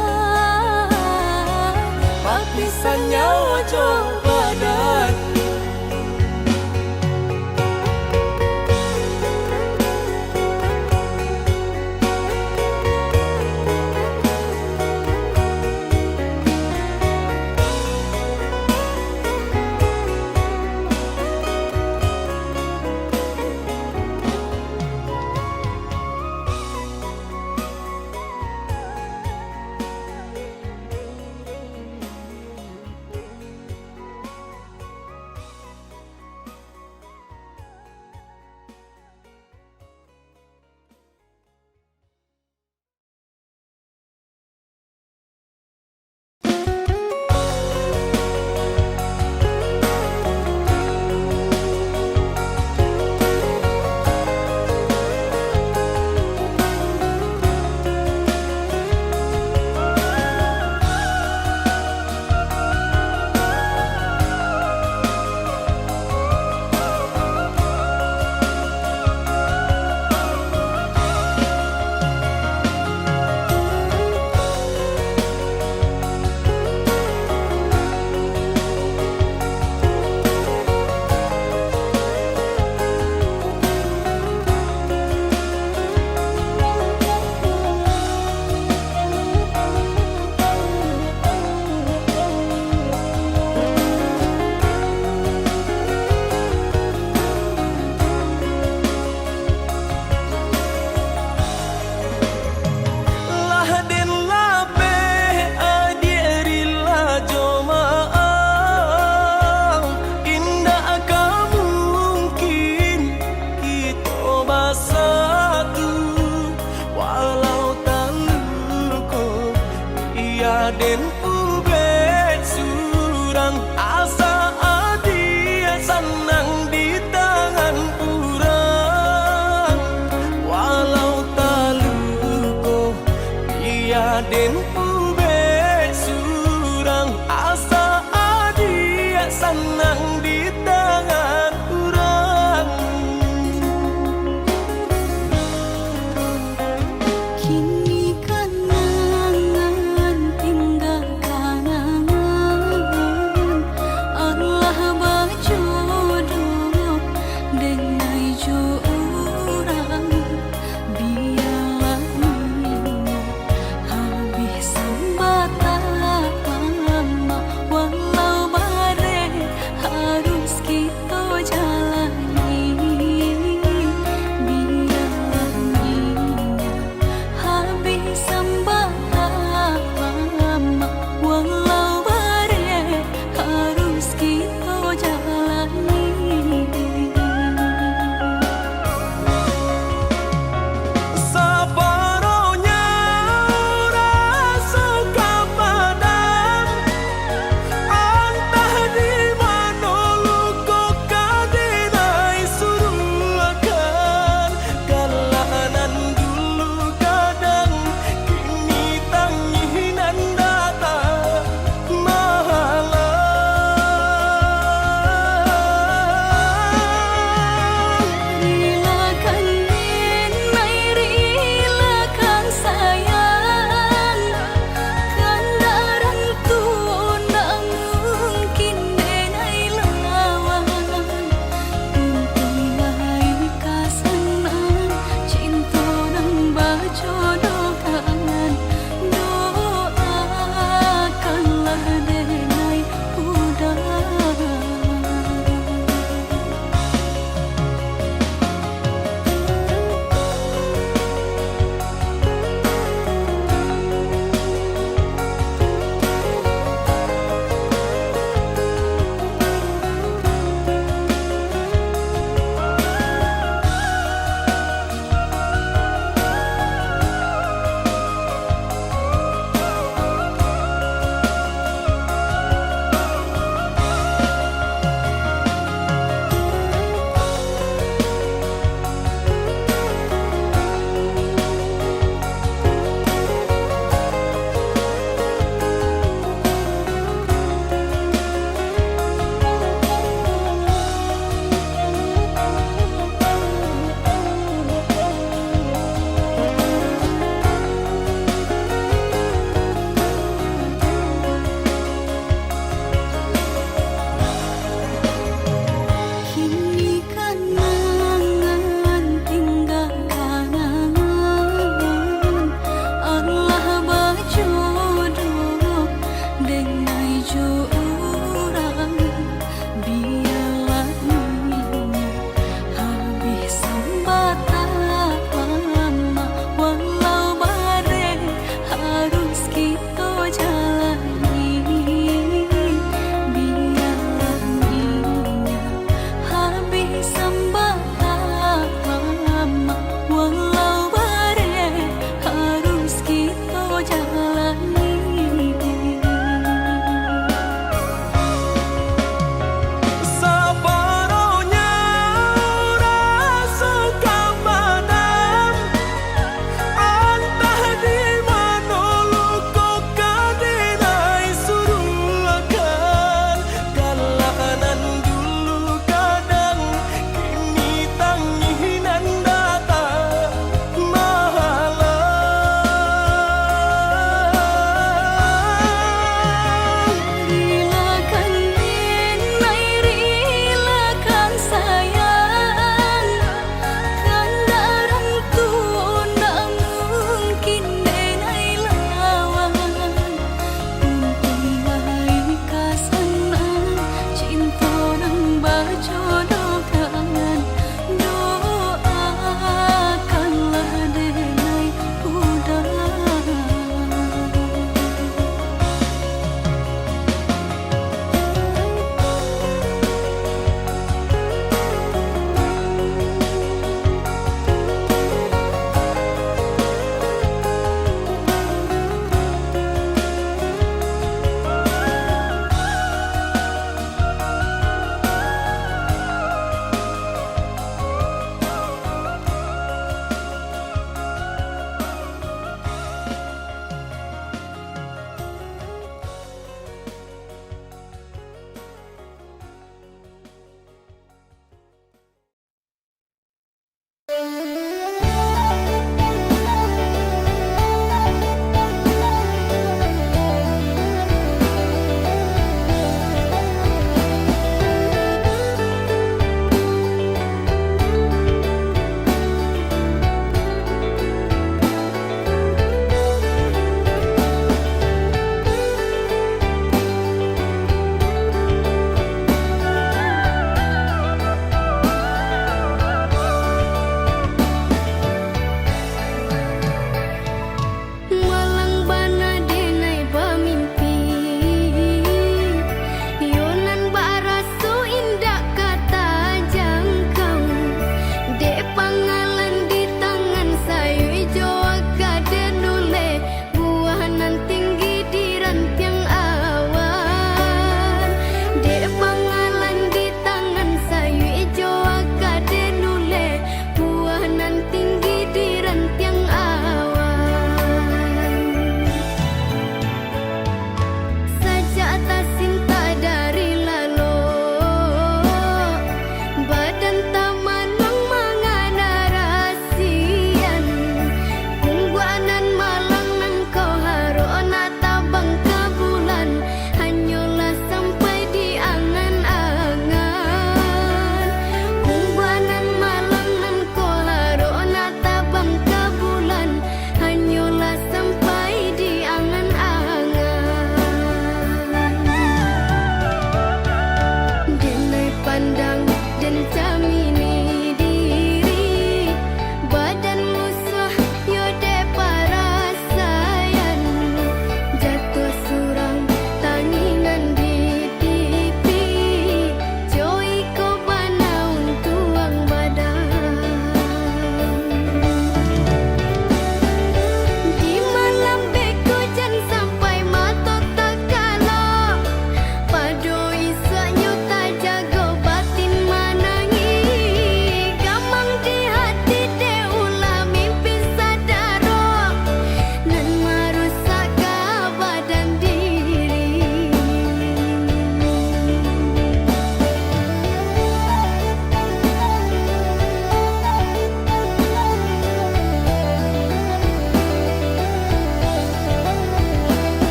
Papisannya ojo badan. Den ubed surang, asa adia senang di tangan urang. Walau taluko ia den ubed surang, asa adia senang di tangan urang. kini kanangan tinggal kanangan, Allah bajodoh denai jo urang, biarlah minyak habis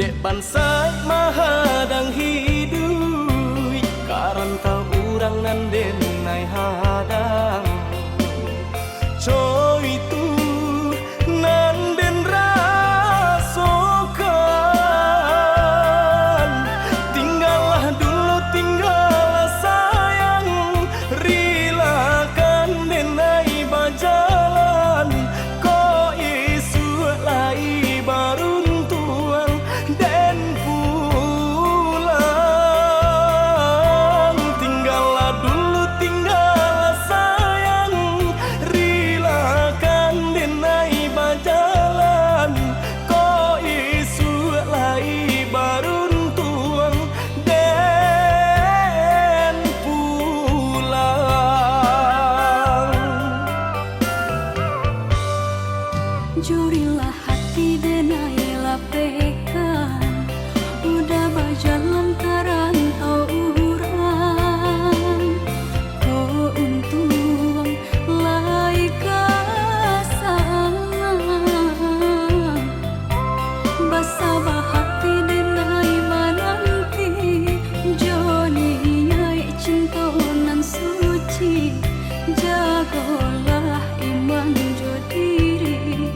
dek bansai mahadang hidup karanta urang nan denai hadang coy tu nan den rasokan tinggallah dulu tinggallah sayang rilakan denai bajalan ko isu lai baruntuang den pulang tinggallah dulu tinggallah sayang rilakan denai bajalan ko isu lai baruntuang den pulang. Jurilah hati denai lapekan, udah bajalan karantau urang. Ko untung lai kasangan, basabah hati denai mananti. Joni nyai cinta nan suci, jagolah iman jo diri.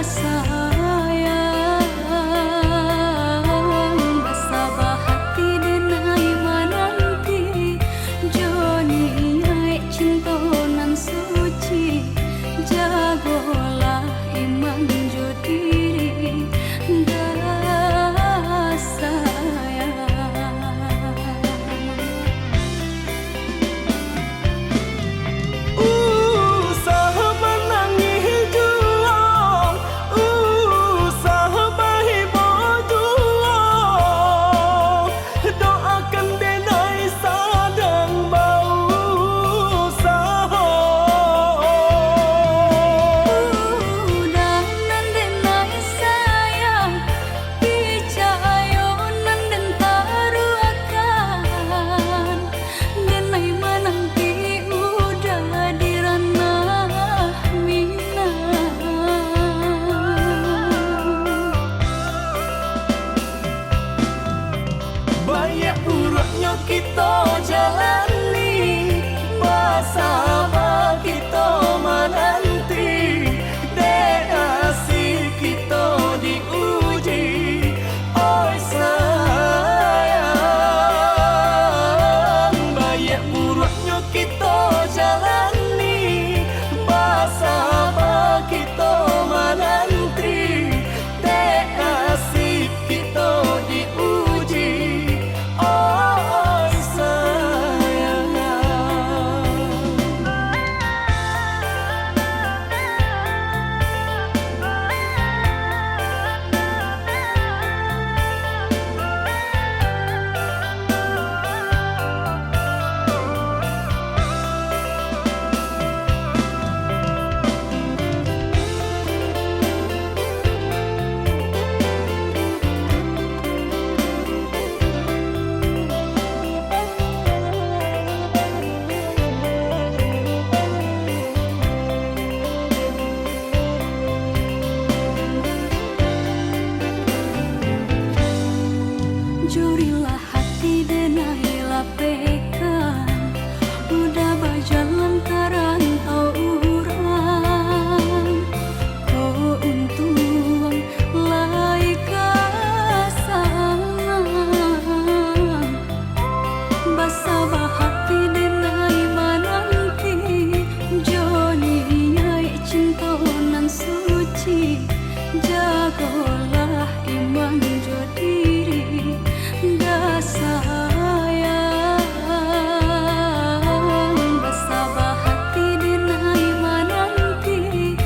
Sayang basabah hati denai mananti. Joni nyai cinta nan suci, jagolah iman jo diri. Sayang banyak buruknya kita jalani, basabah kita menanti, dek asih kita diuji, oi sayang. Banyak buruknya kita jalani, basabah kita menanti, dek asih kita diuji. Jurilah hati denai lapekan, udah bajalan karantau urang. Ko untung lai kasangan, basabah hati denai mananti. Joni nyai cinta nan suci, jagolah iman jo diri. Sayang basabah hati denai mananti.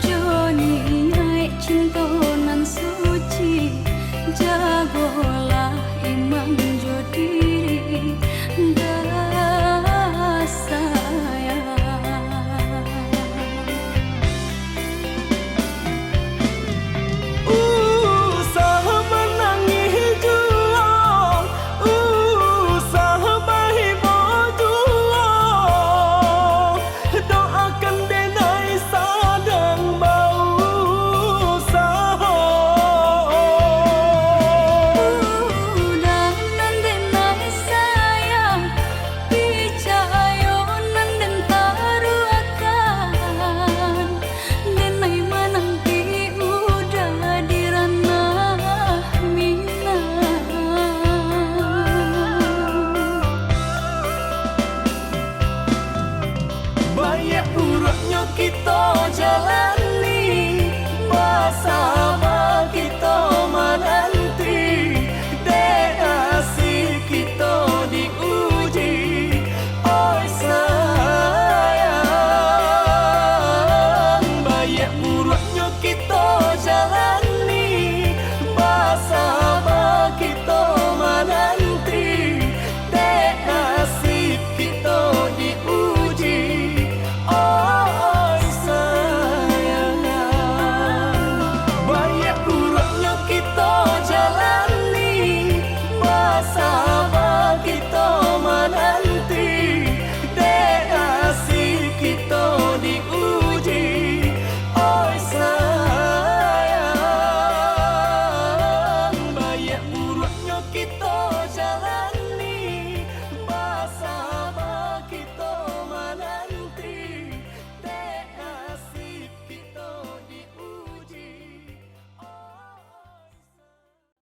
Joni nyai cinta nan suci, jago